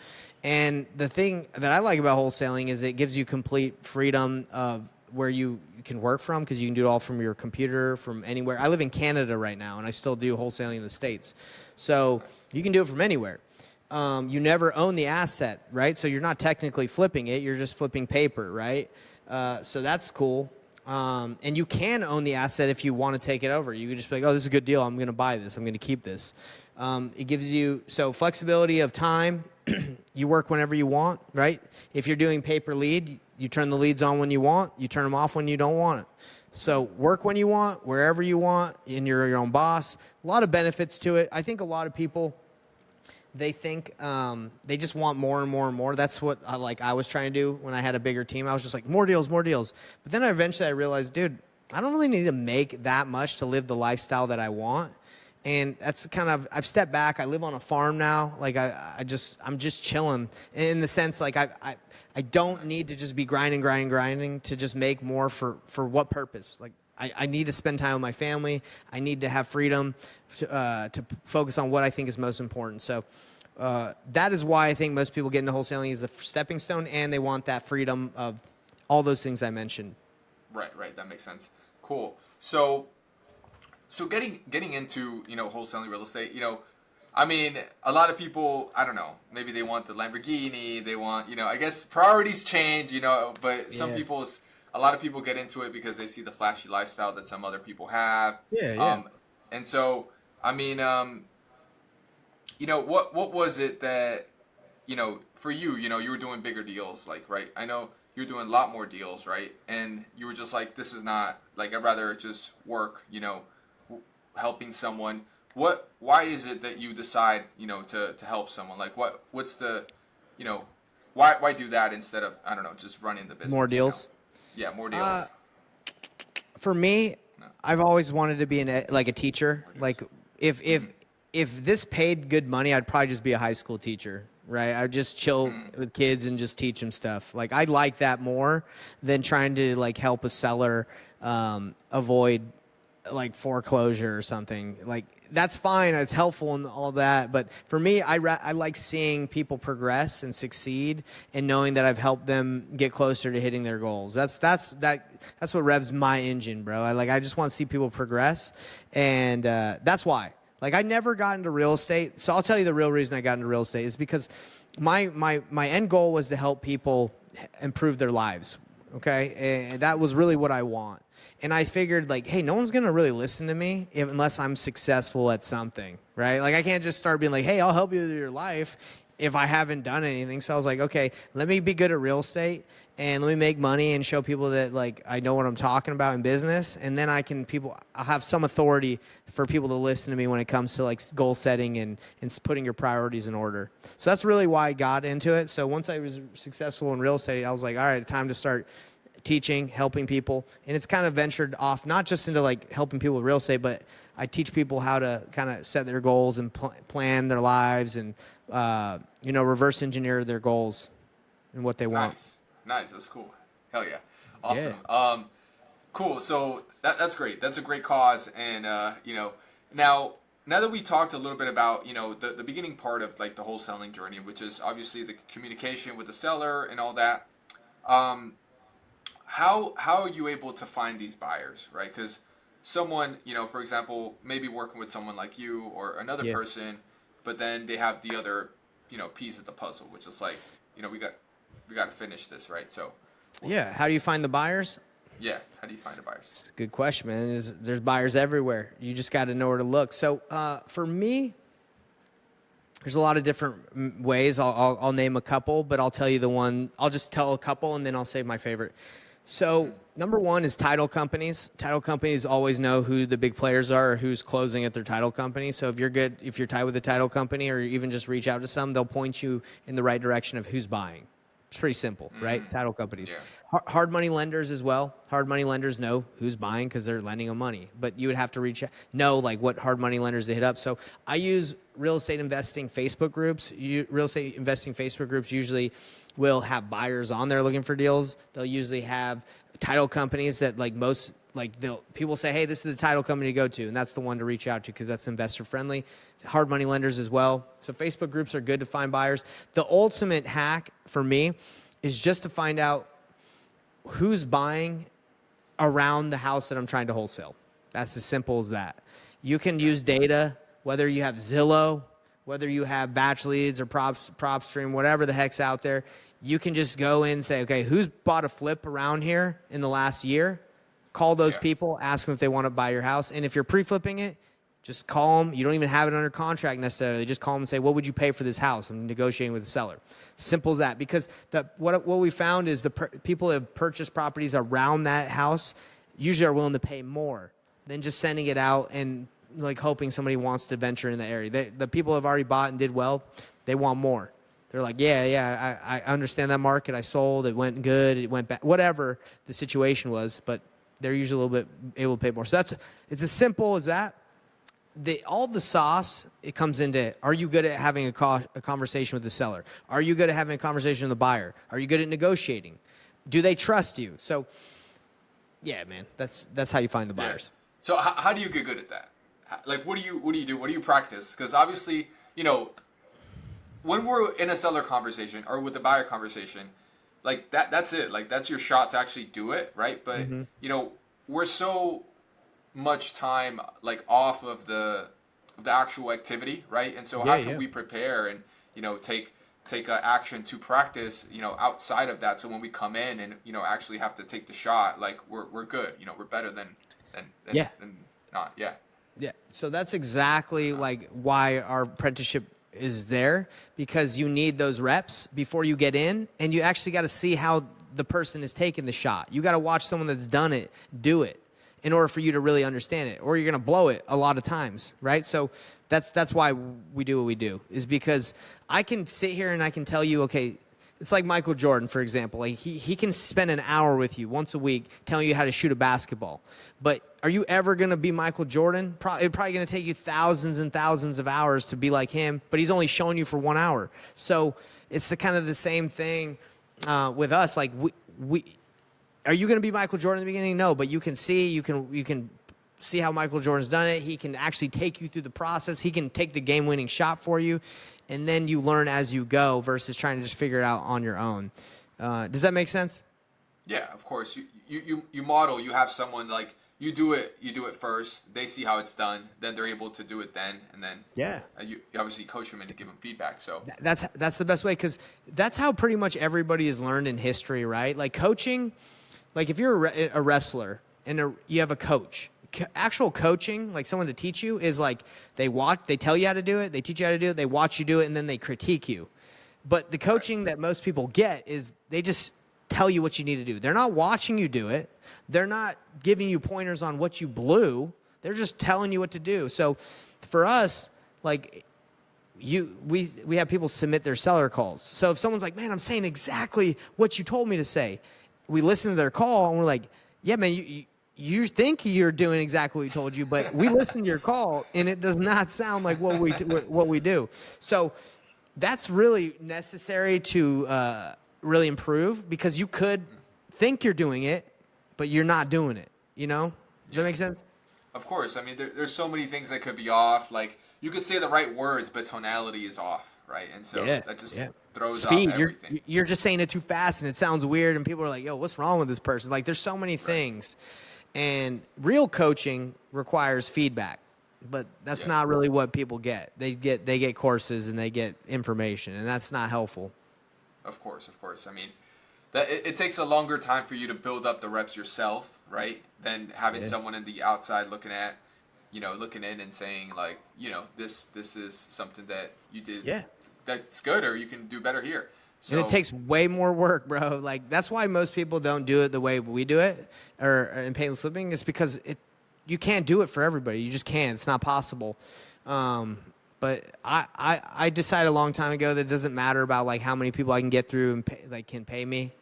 And the thing that I like about wholesaling is it gives you complete freedom of where you can work from because you can do it all from your computer, from anywhere. I live in Canada right now, and I still do wholesaling in the States. So you can do it from anywhere. You never own the asset, right? So you're not technically flipping it. You're just flipping paper, right? So that's cool. And you can own the asset if you want to take it over. You can just be like, oh, this is a good deal. I'm going to buy this. I'm going to keep this. It gives you flexibility of time. You work whenever you want, right? If you're doing pay per lead, you turn the leads on when you want. You turn them off when you don't want it. So work when you want, wherever you want, and you're your own boss. A lot of benefits to it. I think a lot of people, they think they just want more and more and more. That's what I was trying to do when I had a bigger team. I was just like, more deals, more deals. But then eventually I realized, dude, I don't really need to make that much to live the lifestyle that I want. And that's kind of, I've stepped back. I live on a farm now. Like I'm just chilling in the sense like I don't need to just be grinding to just make more for what purpose? Like I need to spend time with my family. I need to have freedom to focus on what I think is most important. So that is why I think most people get into wholesaling is a stepping stone, and they want that freedom of all those things I mentioned. Right. That makes sense. Cool. So getting into wholesaling real estate, I mean, a lot of people, I don't know, maybe they want the Lamborghini, they want, I guess priorities change, but a lot of people get into it because they see the flashy lifestyle that some other people have. Yeah. And so, I mean, what was it that, for you, you were doing bigger deals, like, right? I know you're doing a lot more deals, right? And you were just like, this is not like, I'd rather just work, helping someone. Why is it that you decide, to help someone? Like what's the, you know, why do that instead of, I don't know, just running the More business? deals. Yeah, more Uh, deals. for me, No, I've always wanted to be like a teacher. more Like deals. if if if this paid good money, I'd probably just be a high school teacher, right? I'd just chill with kids and just teach them stuff. Like I like that more than trying to like help a seller avoid like foreclosure or something. Like that's fine, it's helpful and all that, but for me I like seeing people progress and succeed and knowing that I've helped them get closer to hitting their goals. That's what revs my engine, bro. I just want to see people progress, and that's why. Like I never got into real estate, so I'll tell you the real reason I got into real estate is because my end goal was to help people improve their lives. Okay, and that was really what I want. And I figured, like, hey, no one's gonna really listen to me unless I'm successful at something, right? Like, I can't just start being like, hey, I'll help you with your life if I haven't done anything. So I was like, okay, let me be good at real estate and let me make money and show people that like I know what I'm talking about in business, and then I'll have some authority for people to listen to me when it comes to like goal setting and putting your priorities in order. So that's really why I got into it. So once I was successful in real estate, I was like, all right, time to start teaching, helping people. And it's kind of ventured off, not just into like helping people with real estate, but I teach people how to kind of set their goals and plan their lives and, reverse engineer their goals and what they want. Nice. That's cool. Hell yeah. Yeah. Awesome. Cool. So that's great. That's a great cause. And, now that we talked a little bit about, the beginning part of like the wholesaling journey, which is obviously the communication with the seller and all that, how are you able to find these buyers, right? Because someone, for example, maybe working with someone like you or another Yeah. person, but then they have the other, piece of the puzzle, which is like, we got to finish this, right? So, Yeah. How do you find the buyers? yeah, how do you find the buyers? It's a good question, man. There's buyers everywhere. You just got to know where to look. So for me, there's a lot of different ways. I'll name a couple, but I'll tell you the one. I'll just tell a couple, and then I'll save my favorite. So number one is title companies. Title companies always know who the big players are or who's closing at their title company. So if you're tied with a title company, or even just reach out to some, they'll point you in the right direction of who's buying. It's pretty simple, right? Title companies. Yeah. Hard money lenders as well. Hard money lenders know who's buying because they're lending them money. But you would have to know like what hard money lenders to hit up. So I use real estate investing Facebook groups. Real estate investing Facebook groups usually will have buyers on there looking for deals. They'll usually have title companies that people say, hey, this is the title company to go to, and that's the one to reach out to because that's investor friendly. Hard money lenders as well. So Facebook groups are good to find buyers. The ultimate hack for me is just to find out who's buying around the house that I'm trying to wholesale. That's as simple as that. You can use data, whether you have Zillow, whether you have Batch Leads or PropStream, whatever the heck's out there. You can just go in and say, okay, who's bought a flip around here in the last year? Call those people, ask them if they want to buy your house. And if you're pre-flipping it, just call them. You don't even have it under contract necessarily. Just call them and say, what would you pay for this house? I'm negotiating with the seller. Simple as that. Because what we found is people that have purchased properties around that house usually are willing to pay more than just sending it out and like hoping somebody wants to venture in the area. The people who have already bought and did well, they want more. They're like, I understand that market. I sold. It went good. It went bad. Whatever the situation was, but they're usually a little bit able to pay more. So it's as simple as that. All the sauce, it comes into, are you good at having a conversation with the seller? Are you good at having a conversation with the buyer? Are you good at negotiating? Do they trust you? So, yeah, man, that's how you find the buyers. Yeah. So how do you get good at that? Like, what do you do? What do you practice? Because obviously, when we're in a seller conversation or with a buyer conversation, like that's it. Like that's your shot to actually do it, right? But we're so much time like off of the actual activity, right? And so how can we prepare and take action to practice outside of that, so when we come in and actually have to take the shot, like we're good, we're better than not. Yeah, so that's exactly like why our apprenticeship is there, because you need those reps before you get in, and you actually got to see how the person is taking the shot. You got to watch someone that's done it do it in order for you to really understand it, or you're going to blow it a lot of times, right? So that's why we do what we do, is because I can sit here and I can tell you, okay, it's like Michael Jordan, for example. Like he can spend an hour with you once a week telling you how to shoot a basketball. But are you ever going to be Michael Jordan? It's probably going to take you thousands and thousands of hours to be like him, but he's only showing you for 1 hour. So it's kind of the same thing with us. Like we are you going to be Michael Jordan in the beginning? No, but you can see how Michael Jordan's done it. He can actually take you through the process. He can take the game-winning shot for you, and then you learn as you go versus trying to just figure it out on your own. Does that make sense? Yeah, of course. You model. You have someone like you do it. You do it first. They see how it's done. Then they're able to do it. Then and then. Yeah. You obviously coach them and give them feedback. So that's the best way, because that's how pretty much everybody has learned in history, right? Like coaching. Like if you're a wrestler and you have a coach, actual coaching, like someone to teach you, is like they tell you how to do it, they teach you how to do it, they watch you do it, and then they critique you. But the coaching that most people get is they just tell you what you need to do. They're not watching you do it. They're not giving you pointers on what you blew. They're just telling you what to do. So for us, like we have people submit their seller calls. So if someone's like, man, I'm saying exactly what you told me to say, we listen to their call and we're like, yeah, man, you think you're doing exactly what we told you, but we listened to your call and it does not sound like what we do. So that's really necessary to really improve, because you could think you're doing it, but you're not doing it. You know? Does that make sense? of course. I mean, there's so many things that could be off. Like you could say the right words, but tonality is off, right? And so that just throws off everything. You're just saying it too fast and it sounds weird, and people are like, yo, what's wrong with this person? Like there's so many things. And real coaching requires feedback, but that's not really what people get. They get courses and they get information, and that's not helpful. Of course. I mean, it takes a longer time for you to build up the reps yourself, right? Than having someone in the outside looking in and saying like, this is something that you did that's good, or you can do better here. So, and it takes way more work, bro. Like that's why most people don't do it the way we do it, or in Painless Flipping. It's because you can't do it for everybody. You just can't. It's not possible. But I decided a long time ago that it doesn't matter about like how many people I can get through and can pay me.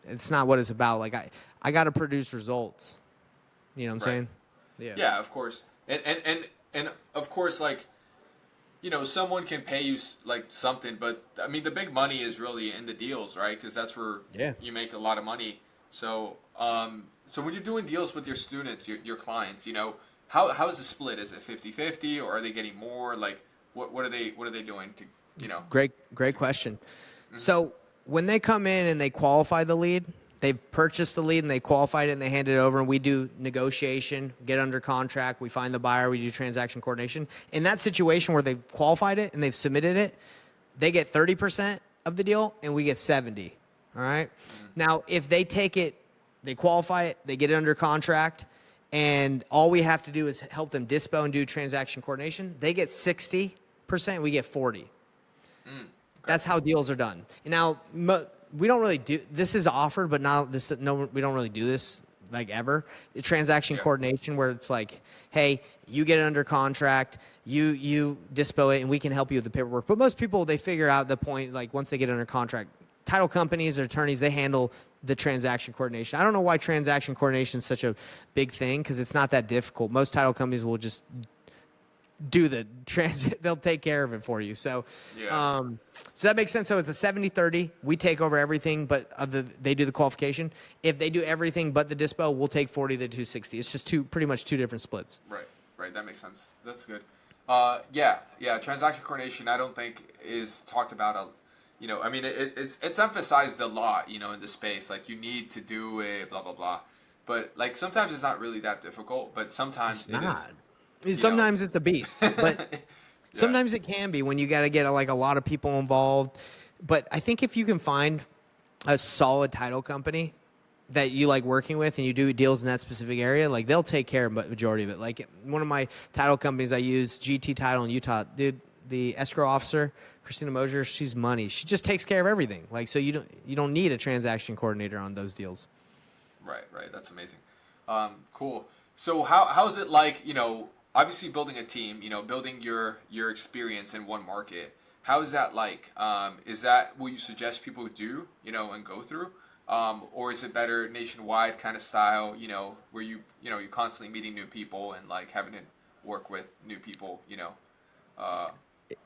It's not what it's about. Like I got to produce results. You know what I'm saying? Yeah, of course. And of course, like, someone can pay you like something, but I mean, the big money is really in the deals, right? Because that's where you make a lot of money. So, so when you're doing deals with your students, your clients, how is the split? Is it 50-50, or are they getting more? Like, what are they doing to, Great question. Mm-hmm. So when they come in and they qualify the lead, they've purchased the lead and they qualified it and they hand it over, and we do negotiation, get under contract, we find the buyer, we do transaction coordination. In that situation where they've qualified it and they've submitted it, they get 30% of the deal and we get 70%. All right. Mm-hmm. Now, if they take it, they qualify it, they get it under contract, and all we have to do is help them dispo and do transaction coordination, they get 60%, we get 40%. Okay. That's how deals are done. And now, we don't really do this. Is offered, but not this. No, we don't really do this like ever. The transaction coordination, where it's like, hey, you get it under contract, you dispo it, and we can help you with the paperwork. But most people, they figure out the point, like once they get under contract, title companies or attorneys, they handle the transaction coordination. I don't know why transaction coordination is such a big thing, because it's not that difficult. Most title companies will just do the transit, they'll take care of it for you. So, so that makes sense. So it's a 70-30. We take over everything, but they do the qualification. If they do everything but the dispo, we'll take 40 to 260. It's just pretty much two different splits. Right. That makes sense. That's good. Transaction coordination, I don't think is talked about. I mean, it's emphasized a lot, in the space. Like you need to do it, blah blah blah. But like sometimes it's not really that difficult. But sometimes it is. Sometimes it's a beast, but sometimes it can be when you got to get like a lot of people involved. But I think if you can find a solid title company that you like working with and you do deals in that specific area, like they'll take care of the majority of it. Like one of my title companies I use, GT Title in Utah, dude, the escrow officer, Christina Mosier, she's money. She just takes care of everything. Like, so you don't need a transaction coordinator on those deals. Right. That's amazing. Cool. So how's it like, obviously building a team, building your experience in one market. How is that like? Is that what you suggest people do, and go through? Or is it better nationwide kind of style, where you're constantly meeting new people and like having to work with new people, uh,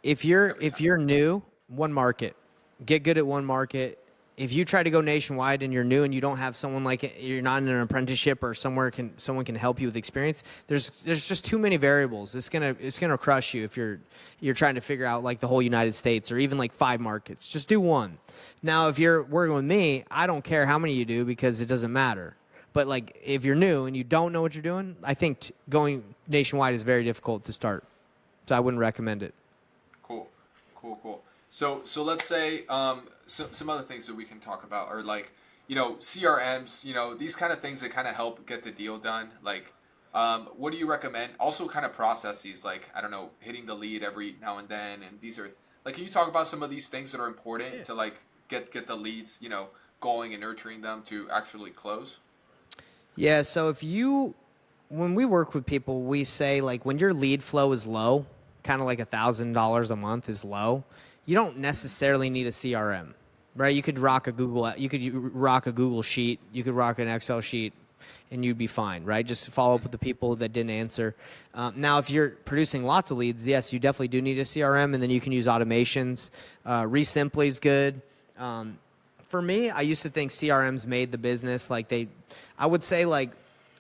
if you're every if time? you're new, one market, get good at one market. If you try to go nationwide and you're new and you don't have someone like you're not in an apprenticeship or someone can help you with experience, there's just too many variables. It's gonna crush you if you're trying to figure out like the whole United States or even like 5 markets. Just do one. Now, if you're working with me, I don't care how many you do because it doesn't matter. But like if you're new and you don't know what you're doing, I think going nationwide is very difficult to start. So I wouldn't recommend it. Cool. So let's say some other things that we can talk about are like CRMs, these kind of things that kind of help get the deal done. Like, what do you recommend? Also, kind of processes like I don't know, hitting the lead every now and then, and these are like, can you talk about some of these things that are important to like get the leads, going and nurturing them to actually close? Yeah, so when we work with people, we say like when your lead flow is low, kind of like $1,000 a month is low, you don't necessarily need a CRM, right? You could rock a Google sheet, you could rock an Excel sheet, and you'd be fine, right? Just follow up with the people that didn't answer. Now, if you're producing lots of leads, yes, you definitely do need a CRM, and then you can use automations. Resimply is good. For me, I used to think CRMs made the business. I would say like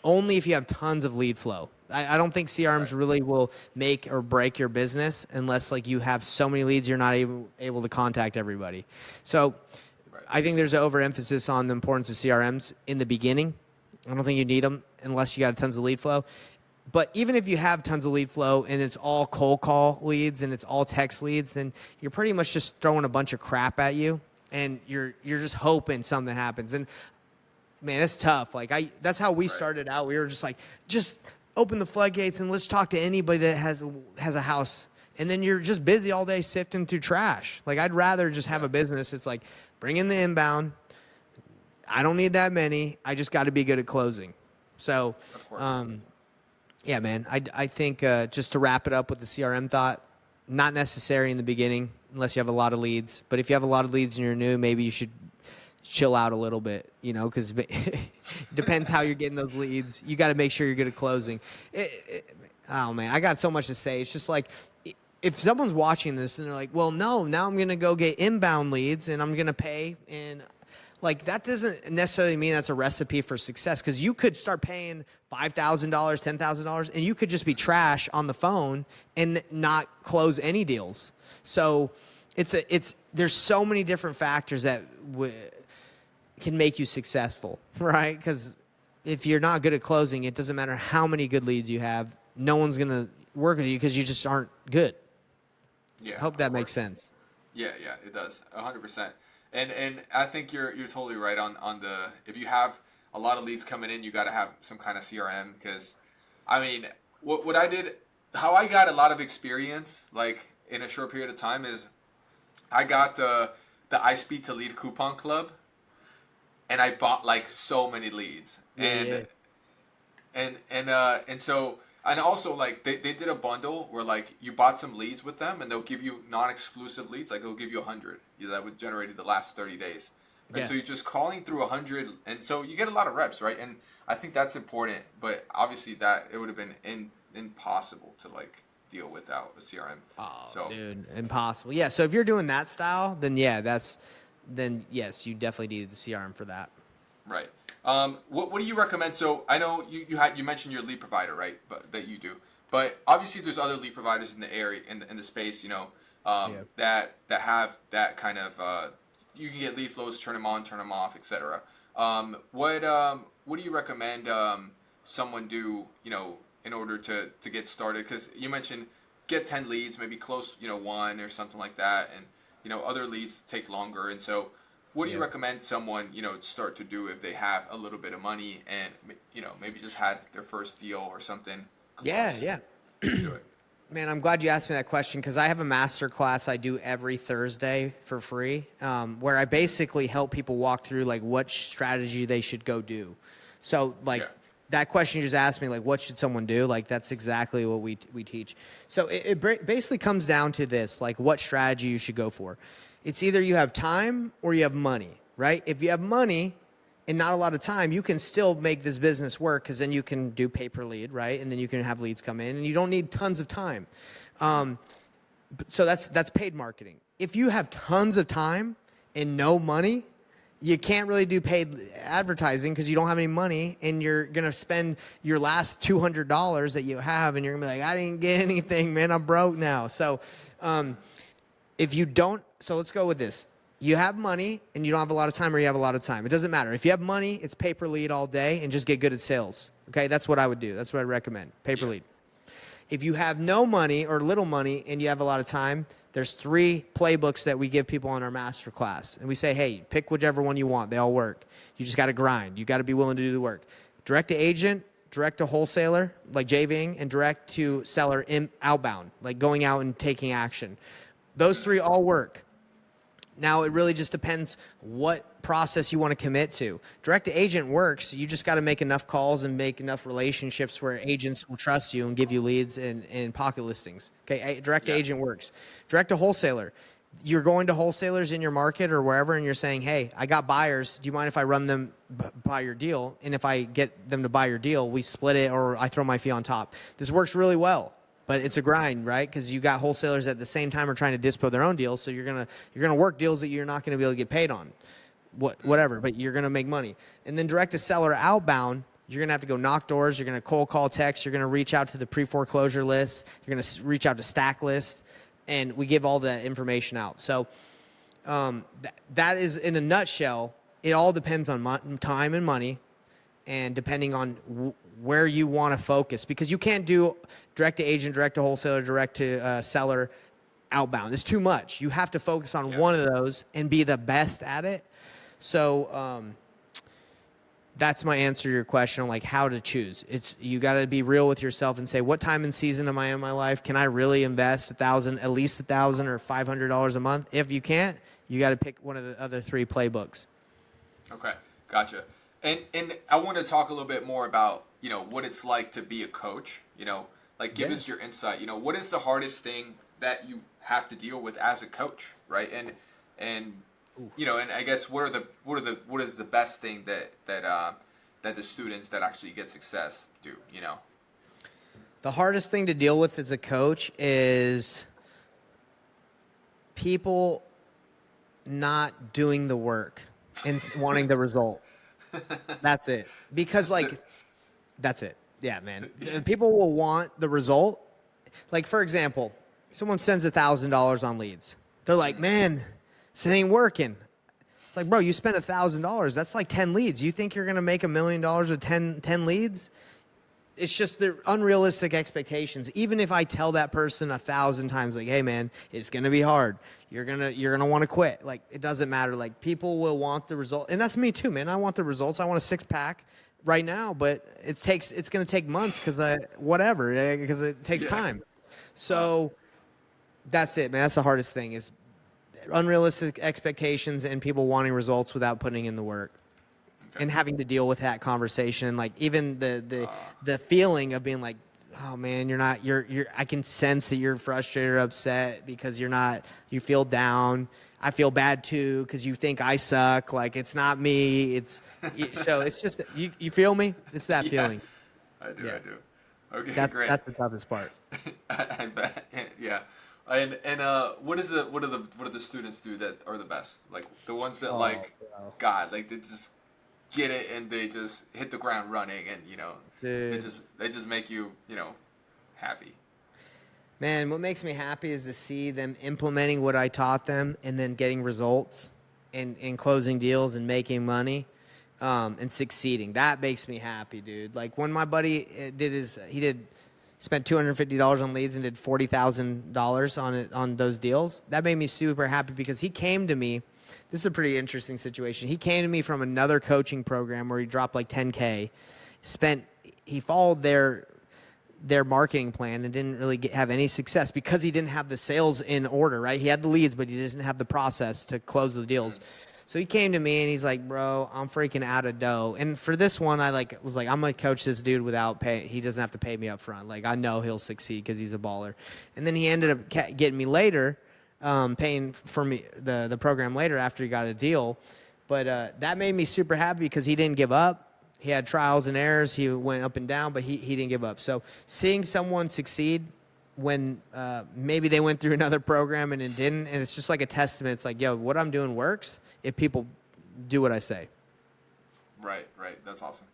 only if you have tons of lead flow. I don't think Right. CRMs really will make or break your business unless like you have so many leads you're not able to contact everybody. So Right. I think there's an overemphasis on the importance of CRMs in the beginning. I don't think you need them unless you got tons of lead flow. But even if you have tons of lead flow and it's all cold call leads and it's all text leads, then you're pretty much just throwing a bunch of crap at you, and you're just hoping something happens. And man, it's tough. That's how we Right. started out. We were just like, just open the floodgates and let's talk to anybody that has a house. And then you're just busy all day sifting through trash. Like I'd rather just have Yeah. a business. It's like bring in the inbound. I don't need that many. I just got to be good at closing. So, Of course. um, yeah, man. I think just to wrap it up with the CRM thought, not necessary in the beginning unless you have a lot of leads. But if you have a lot of leads and you're new, maybe you should chill out a little bit, because it depends how you're getting those leads. You got to make sure you're good at closing. Oh man, I got so much to say. It's just like if someone's watching this and they're like, "Well, no, now I'm gonna go get inbound leads and I'm gonna pay," and like that doesn't necessarily mean that's a recipe for success because you could start paying $5,000, $10,000, and you could just be trash on the phone and not close any deals. So there's so many different factors that can make you successful, right? Because if you're not good at closing, it doesn't matter how many good leads you have. No one's going to work with you because you just aren't good. I Yeah, hope of that makes course. sense. Yeah, it does, 100%. And I think you're totally right on the if you have a lot of leads coming in, you got to have some kind of CRM because, I mean, what I did, how I got a lot of experience like in a short period of time is I got the iSpeed to Lead coupon club, and I bought like so many leads, Yeah, yeah, and so and also like they did a bundle where like you bought some leads with them and they'll give you non-exclusive leads, like they'll give you 100 that would generate the last 30 days, and yeah. so you're just calling through 100, and so you get a lot of reps, right? And I think that's important, but obviously that it would have been impossible to like deal without a CRM. Oh, So dude, impossible. Yeah, so if you're doing that style, then yeah, then yes, you definitely need the CRM for that. right. What do you recommend? So I know you mentioned your lead provider, right? But that you do. But obviously, there's other lead providers in the area in the space, Yeah. that have that kind of you can get lead flows, turn them on, turn them off, etc. What do you recommend someone do, in order to get started? Because you mentioned get 10 leads, maybe close, one or something like that, and other leads take longer, and so what do you Yeah. recommend someone start to do if they have a little bit of money and maybe just had their first deal or something Yeah, close yeah. to do it? Man, I'm glad you asked me that question because I have a master class I do every Thursday for free, where I basically help people walk through like what strategy they should go do. So like Yeah. that question you just asked me, like what should someone do? Like that's exactly what we teach. So it basically comes down to this, like what strategy you should go for. It's either you have time or you have money, right? If you have money, and not a lot of time, you can still make this business work because then you can do pay per lead, right? And then you can have leads come in, and you don't need tons of time. So that's paid marketing. If you have tons of time and no money, you can't really do paid advertising because you don't have any money, and you're gonna spend your last $200 that you have, and you're gonna be like, I didn't get anything, man. I'm broke now. So if you don't, so let's go with this. You have money and you don't have a lot of time, or you have a lot of time. It doesn't matter. If you have money, it's pay per lead all day and just get good at sales. Okay, that's what I would do. That's what I recommend. Pay per lead. If you have no money or little money and you have a lot of time, there's 3 playbooks that we give people on our master class. And we say, hey, pick whichever one you want. They all work. You just got to grind. You got to be willing to do the work. Direct to agent, direct to wholesaler, like JVing, and direct to seller outbound, like going out and taking action. Those 3 all work. Now, it really just depends what process you want to commit to. Direct to agent works. You just got to make enough calls and make enough relationships where agents will trust you and give you leads and pocket listings. Okay, direct to agent works. Direct to wholesaler. You're going to wholesalers in your market or wherever, and you're saying, hey, I got buyers. Do you mind if I run them buy your deal? And if I get them to buy your deal, we split it or I throw my fee on top. This works really well. But it's a grind, right? Because you got wholesalers at the same time are trying to dispo their own deals, so you're gonna work deals that you're not gonna be able to get paid on, whatever. But you're gonna make money. And then direct to seller outbound, you're gonna have to go knock doors. You're gonna cold call text. You're gonna reach out to the pre-foreclosure list. You're gonna reach out to stack lists, and we give all the information out. So that is in a nutshell. It all depends on time and money, and depending on where you want to focus, because you can't do direct to agent, direct to wholesaler, direct to seller outbound. It's too much. You have to focus on one of those and be the best at it. So that's my answer to your question on like how to choose. It's you got to be real with yourself and say, what time and season am I in my life? Can I really invest at least $1,000 or $500 a month? If you can't, you got to pick one of the other 3 playbooks. Okay, gotcha. And I want to talk a little bit more about, what it's like to be a coach, like give us your insight, what is the hardest thing that you have to deal with as a coach, right? And I guess what is the best thing that the students that actually get success do, The hardest thing to deal with as a coach is people not doing the work and wanting the result. That's it. Because that's it. Yeah, man. People will want the result. Like, for example, someone spends $1,000 on leads. They're like, man, this ain't working. It's like, bro, you spent $1,000. That's like 10 leads. You think you're going to make $1 million with 10 leads? It's just the unrealistic expectations. Even if I tell that person 1,000 times, like, hey, man, it's going to be hard. You're gonna want to quit. Like, it doesn't matter. Like, people will want the result. And that's me too, man. I want the results. I want a 6-pack right now, but it's going to take months because it takes time. So that's it, man. That's the hardest thing is unrealistic expectations and people wanting results without putting in the work. Okay. And having to deal with that conversation, like even the feeling of being like, oh man, you're I can sense that you're frustrated or upset because you feel down. I feel bad too because you think I suck. Like, it's not me. So it's just you feel me. It's that feeling. I do. Okay, great. That's the toughest part. I bet. Yeah. And what do the students do that are the best? Like the ones that God, like they just get it and they just hit the ground running and Dude. they just make you happy. Man, what makes me happy is to see them implementing what I taught them and then getting results and closing deals and making money and succeeding. That makes me happy, dude. Like when my buddy spent $250 on leads and did $40,000 on those deals. That made me super happy because he came to me. This is a pretty interesting situation. He came to me from another coaching program where he dropped like 10K. He followed their marketing plan and didn't really have any success because he didn't have the sales in order, right? He had the leads, but he didn't have the process to close the deals. So he came to me and he's like, bro, I'm freaking out of dough. And for this one, I was like, I'm going to coach this dude without pay. He doesn't have to pay me up front. Like, I know he'll succeed because he's a baller. And then he ended up getting me later, paying for me the program later after he got a deal. But that made me super happy because he didn't give up. He had trials and errors. He went up and down, but he didn't give up. So seeing someone succeed when maybe they went through another program and it didn't, and it's just like a testament. It's like, yo, what I'm doing works if people do what I say. Right. That's awesome.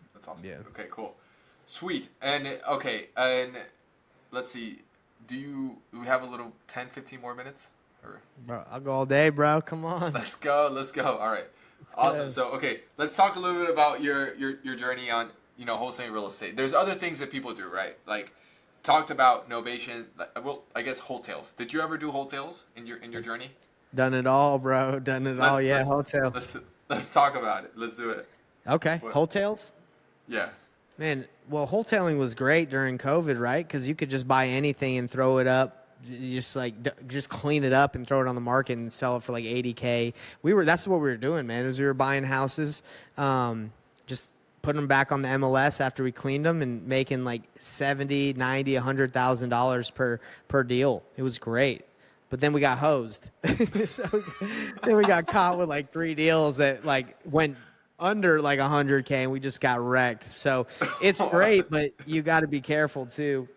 Yeah. Okay, cool. Sweet. And okay, and let's see. Do we have a little 10, 15 more minutes? Or Bro, I'll go all day, bro. Come on. let's go. All right. Awesome. go. So, okay, let's talk a little bit about your journey on, wholesaling real estate. There's other things that people do, right? Like talked about novation, well, I guess wholesales. Did you ever do wholesales in your journey? Done it all, bro. Done it all. Yeah, hotel. Let's talk about it. Let's do it. Okay, What? hotels. Yeah. Man, well, wholesaling was great during COVID, right? Because you could just buy anything and throw it up. You just clean it up and throw it on the market and sell it for like $80K. That's what we were doing, man. We were buying houses, just putting them back on the MLS after we cleaned them and making like 70, 90, $100,000 per deal. It was great. But then we got hosed. So then we got caught with like 3 deals that like went under like 100K and we just got wrecked. So it's great, but you got to be careful too.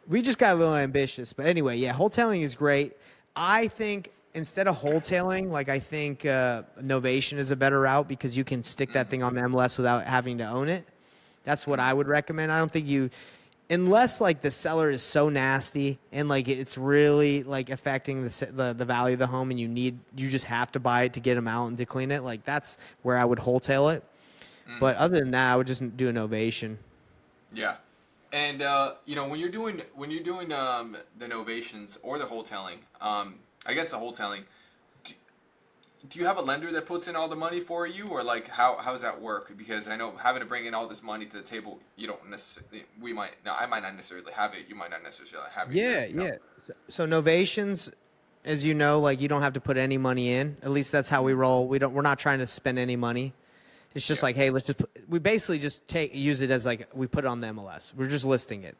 We just got a little ambitious. But anyway, yeah, wholesaling is great. I think instead of wholesaling, like I think novation is a better route because you can stick that thing on the MLS without having to own it. That's what I would recommend. I don't think unless like the seller is so nasty and like it's really like affecting the value of the home and you just have to buy it to get them out and to clean it. Like that's where I would wholesale it. But other than that, I would just do a novation. Yeah. And when you're doing the novations or the wholesaling, I guess the wholesaling, do you have a lender that puts in all the money for you, or like how does that work? Because I know having to bring in all this money to the table, you don't necessarily. I might not necessarily have it. You might not necessarily have it. Yeah. So novations, as you know, like you don't have to put any money in. At least that's how we roll. We're not trying to spend any money. It's just like, hey, we basically just use it as like we put it on the MLS. We're just listing it.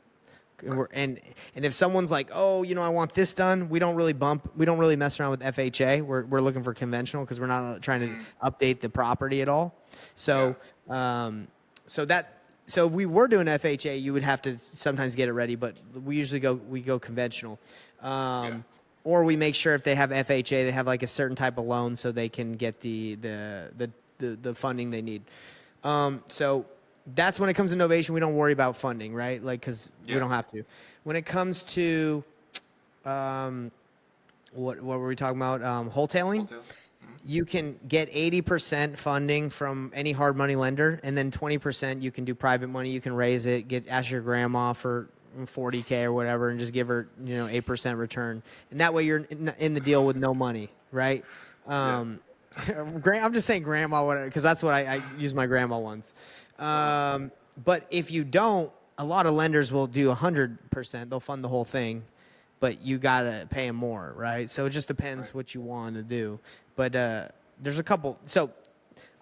And if someone's like, oh, I want this done, we don't really mess around with FHA. We're looking for conventional because we're not trying to update the property at all. So, so if we were doing FHA, you would have to sometimes get it ready, but we usually go conventional. Or we make sure if they have FHA, they have like a certain type of loan so they can get the funding they need. So that's when it comes to novation, we don't worry about funding, right? Like, cause we don't have to. When it comes to, what were we talking about? Wholesaling. You can get 80% funding from any hard money lender, and then 20% you can do private money. You can raise it, ask your grandma for 40K or whatever, and just give her 8% return, and that way you're in the deal with no money, right? I'm just saying grandma, whatever, because that's what I used my grandma once. But if you don't, a lot of lenders will do 100%. They'll fund the whole thing, but you gotta pay them more, right? So it just depends what you want to do. But there's a couple. So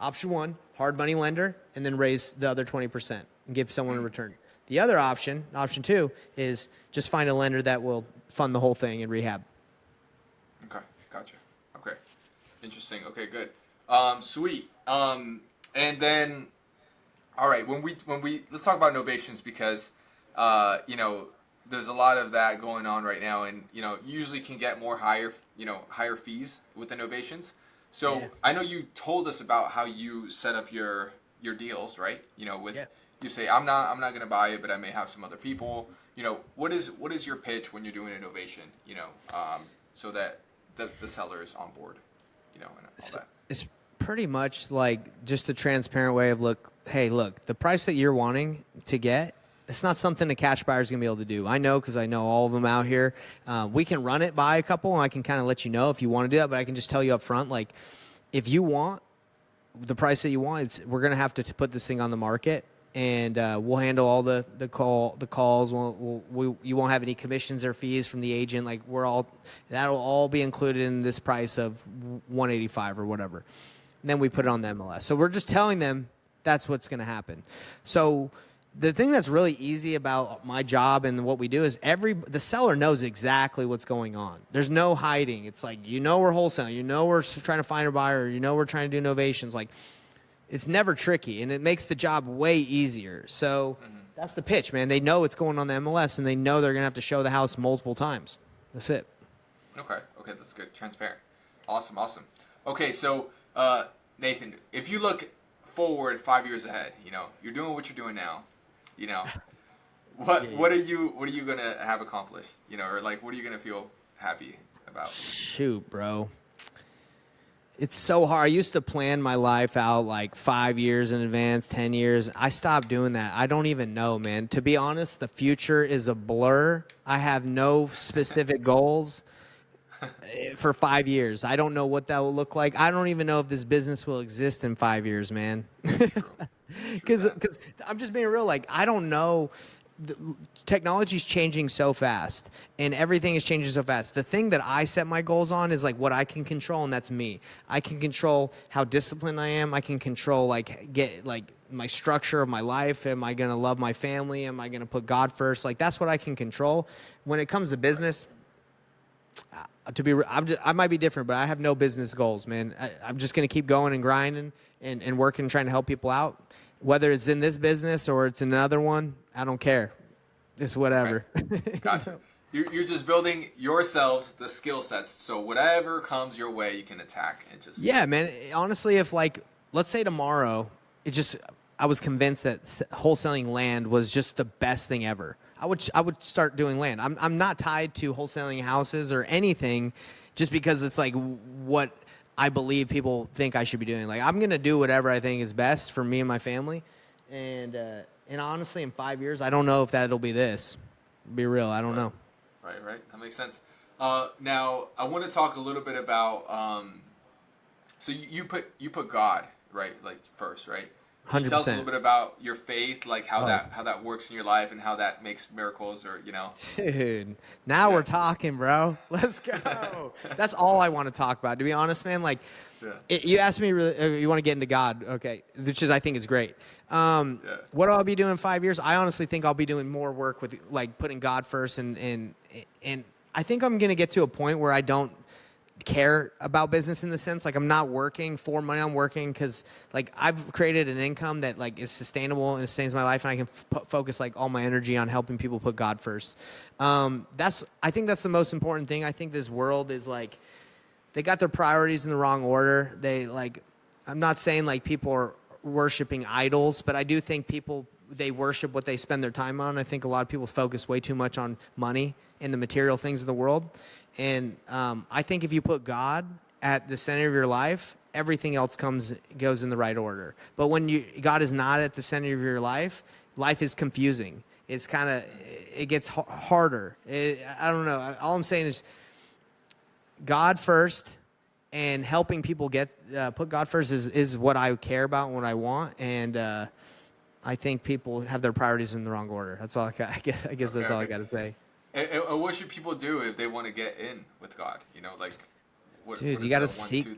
option 1, hard money lender, and then raise the other 20% and give someone a return. The other option 2, is just find a lender that will fund the whole thing and rehab. Okay, gotcha. Okay, interesting. Okay, good. Sweet. And then, all right, when we let's talk about novations because, there's a lot of that going on right now, and you usually can get higher fees with the novations. So I know you told us about how you set up your deals, right? You say I'm not going to buy it, but I may have some other people. What is your pitch when you're doing a novation? So that the seller is on board. And all that. It's pretty much like just a transparent way of look, the price that you're wanting to get, it's not something a cash buyer is going to be able to do. I know because I know all of them out here. We can run it by a couple, and I can kind of let you know if you want to do that, but I can just tell you up front, if you want the price that you want, we're going to have to put this thing on the market, and we'll handle all the calls. You won't have any commissions or fees from the agent. Like that'll all be included in this price of 185 or whatever. And then we put it on the MLS. So we're just telling them that's what's going to happen. So the thing that's really easy about my job and what we do is the seller knows exactly what's going on. There's no hiding. It's like, we're wholesaling, we're trying to find a buyer, we're trying to do novations. Like, it's never tricky, and it makes the job way easier. So that's the pitch, man. They know it's going on the MLS, and they know they're going to have to show the house multiple times. That's it. Okay, that's good. Transparent. Awesome. Okay, so Nathan, if you look forward 5 years ahead, you're doing what you're doing now, what are you gonna have accomplished, or like what are you gonna feel happy about? Shoot, bro. It's so hard. I used to plan my life out like 5 years in advance, 10 years. I stopped doing that. I don't even know, man. To be honest, the future is a blur. I have no specific goals for 5 years. I don't know what that will look like. I don't even know if this business will exist in 5 years, man. Because I'm just being real. Like, I don't know. Technology's changing so fast, and everything is changing so fast. The thing that I set my goals on is like what I can control, and that's me. I can control how disciplined I am. I can control my structure of my life. Am I going to love my family? Am I going to put God first? Like, that's what I can control. When it comes to business, I might be different, but I have no business goals, man. I'm just going to keep going and grinding and working, trying to help people out. Whether it's in this business or it's in another one, I don't care. It's whatever. Okay. Gotcha. You're just building yourselves the skill sets, so whatever comes your way, you can attack and just. Yeah, man. Honestly, if let's say tomorrow, I was convinced that wholesaling land was just the best thing ever. I would start doing land. I'm not tied to wholesaling houses or anything, just because it's like what I believe people think I should be doing. Like, I'm going to do whatever I think is best for me and my family. And honestly, in 5 years, I don't know if that'll be this. Be real, I don't know. Right. That makes sense. Now, I want to talk a little bit about, so you put God, right, like first, right? Can you tell us a little bit about your faith, like how that works in your life and how that makes miracles, or Dude, now we're talking, bro. Let's go. That's all I want to talk about. To be honest, man, like, you asked me, really, you want to get into God, okay, which I think is great. What I'll be doing in 5 years, I honestly think I'll be doing more work with like putting God first, and I think I'm gonna get to a point where I don't care about business in the sense like I'm not working for money. I'm working because like I've created an income that like is sustainable and sustains my life, and I can focus like all my energy on helping people put God first. I think that's the most important thing. I think this world is like, they got their priorities in the wrong order. I'm not saying like people are worshiping idols, but I do think they worship what they spend their time on. I think a lot of people focus way too much on money and the material things of the world. And I think if you put God at the center of your life, everything else goes in the right order. But when God is not at the center of your life, life is confusing. It gets harder. I don't know. All I'm saying is God first, and helping people put God first is what I care about and what I want. And I think people have their priorities in the wrong order. That's all I guess that's all I got to say. And what should people do if they want to get in with God? Dude, you got to seek.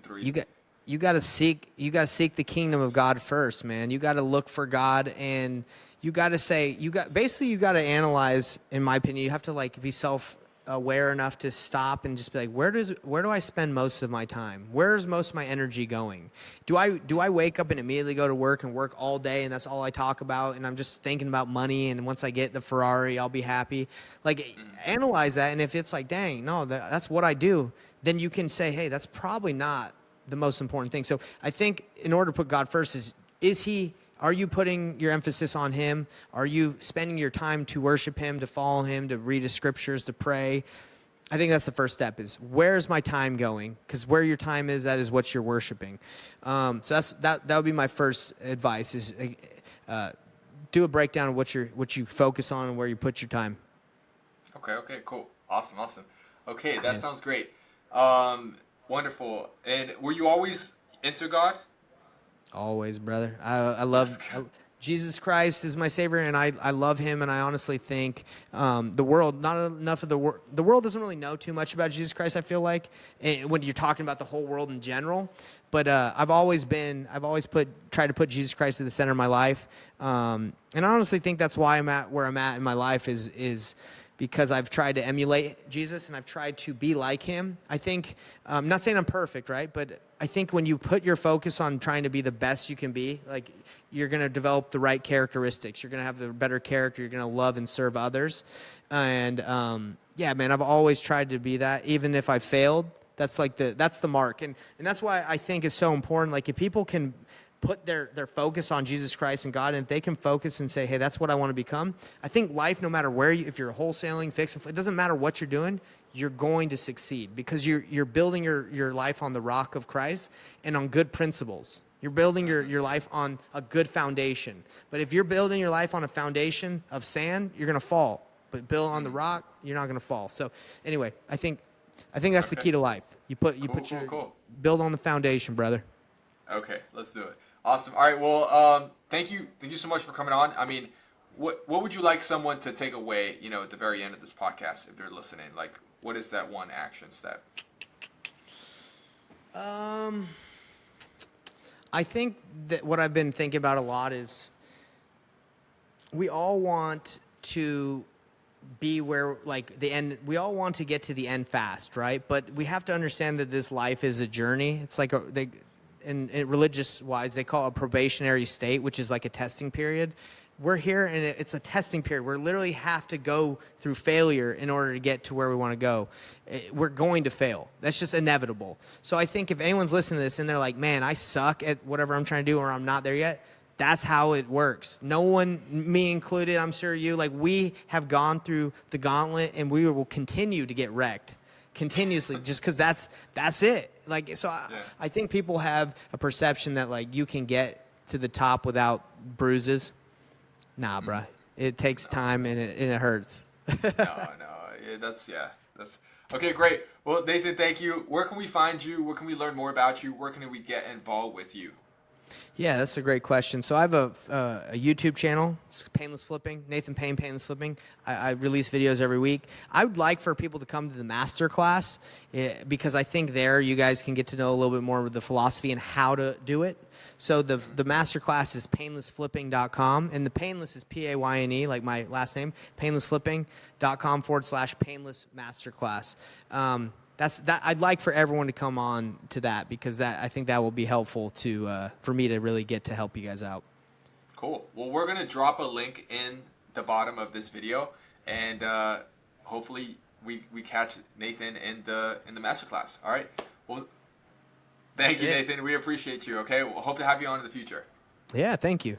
You got to seek the kingdom of God first, man. You got to look for God, and you got to you got to analyze. In my opinion, you have to like be self-aware enough to stop and just be like, where do I spend most of my time? Where's most of my energy going? Do I wake up and immediately go to work and work all day, and that's all I talk about, and I'm just thinking about money, and once I get the Ferrari, I'll be happy? Like, analyze that, and if it's like, dang, no, that's what I do, then you can say, hey, that's probably not the most important thing. So I think in order to put God first are you putting your emphasis on him? Are you spending your time to worship him, to follow him, to read his scriptures, to pray? I think that's the first step, is where's my time going? Because where your time is, that is what you're worshiping. So that would be my first advice, is do a breakdown of what you focus on and where you put your time. Okay, cool. Awesome. Okay, that sounds great. Wonderful. And were you always into God? Always, brother. I love Jesus Christ is my Savior, and I love Him, and I honestly think the world, not enough of the world doesn't really know too much about Jesus Christ, I feel like, when you're talking about the whole world in general. But I've always tried to put Jesus Christ at the center of my life, and I honestly think that's why I'm at where I'm at in my life is because I've tried to emulate Jesus and I've tried to be like Him. I think, I'm not saying I'm perfect, right? But I think when you put your focus on trying to be the best you can be, like, you're going to develop the right characteristics. You're going to have the better character. You're going to love and serve others. And yeah, man, I've always tried to be that, even if I failed. That's the mark. And that's why I think it's so important. Like, if people can put their focus on Jesus Christ and God, and if they can focus and say, hey, that's what I want to become, I think life, no matter where if you're wholesaling, fixing, it doesn't matter what you're doing, you're going to succeed because you're building your life on the rock of Christ and on good principles. You're building your life on a good foundation. But if you're building your life on a foundation of sand, you're going to fall. But build on the rock, you're not going to fall. So anyway, I think that's the key to life. You put Cool. build on the foundation, brother. Okay, let's do it. Awesome. All right. Well, thank you so much for coming on. I mean, what would you like someone to take away, at the very end of this podcast if they're listening? Like, what is that one action step? I think that what I've been thinking about a lot is we all want to be where, like, the end. We all want to get to the end fast, right? But we have to understand that this life is a journey. It's like in religious wise, they call it a probationary state, which is like a testing period. We're here, and it's a testing period. We literally have to go through failure in order to get to where we want to go. We're going to fail. That's just inevitable. So I think if anyone's listening to this and they're like, man, I suck at whatever I'm trying to do, or I'm not there yet, that's how it works. No one, me included, I'm sure you, like, we have gone through the gauntlet, and we will continue to get wrecked continuously just because that's it. Like, so I think people have a perception that, like, you can get to the top without bruises. Nah, bruh. It takes time, and it hurts. No. That's okay. Great. Well, Nathan, thank you. Where can we find you? Where can we learn more about you? Where can we get involved with you? Yeah, that's a great question. So I have a YouTube channel. It's Painless Flipping. Nathan Payne, Painless Flipping. I release videos every week. I would like for people to come to the master class because I think there you guys can get to know a little bit more of the philosophy and how to do it. So the master class is painlessflipping.com, and the painless is Payne, like my last name, painlessflipping.com/painless masterclass. I'd like for everyone to come on to that because I think that will be helpful for me to really get to help you guys out. Cool. Well, we're gonna drop a link in the bottom of this video, and hopefully we catch Nathan in the masterclass. All right. Well, thank you, Nathan. We appreciate you. Okay. We'll hope to have you on in the future. Yeah. Thank you.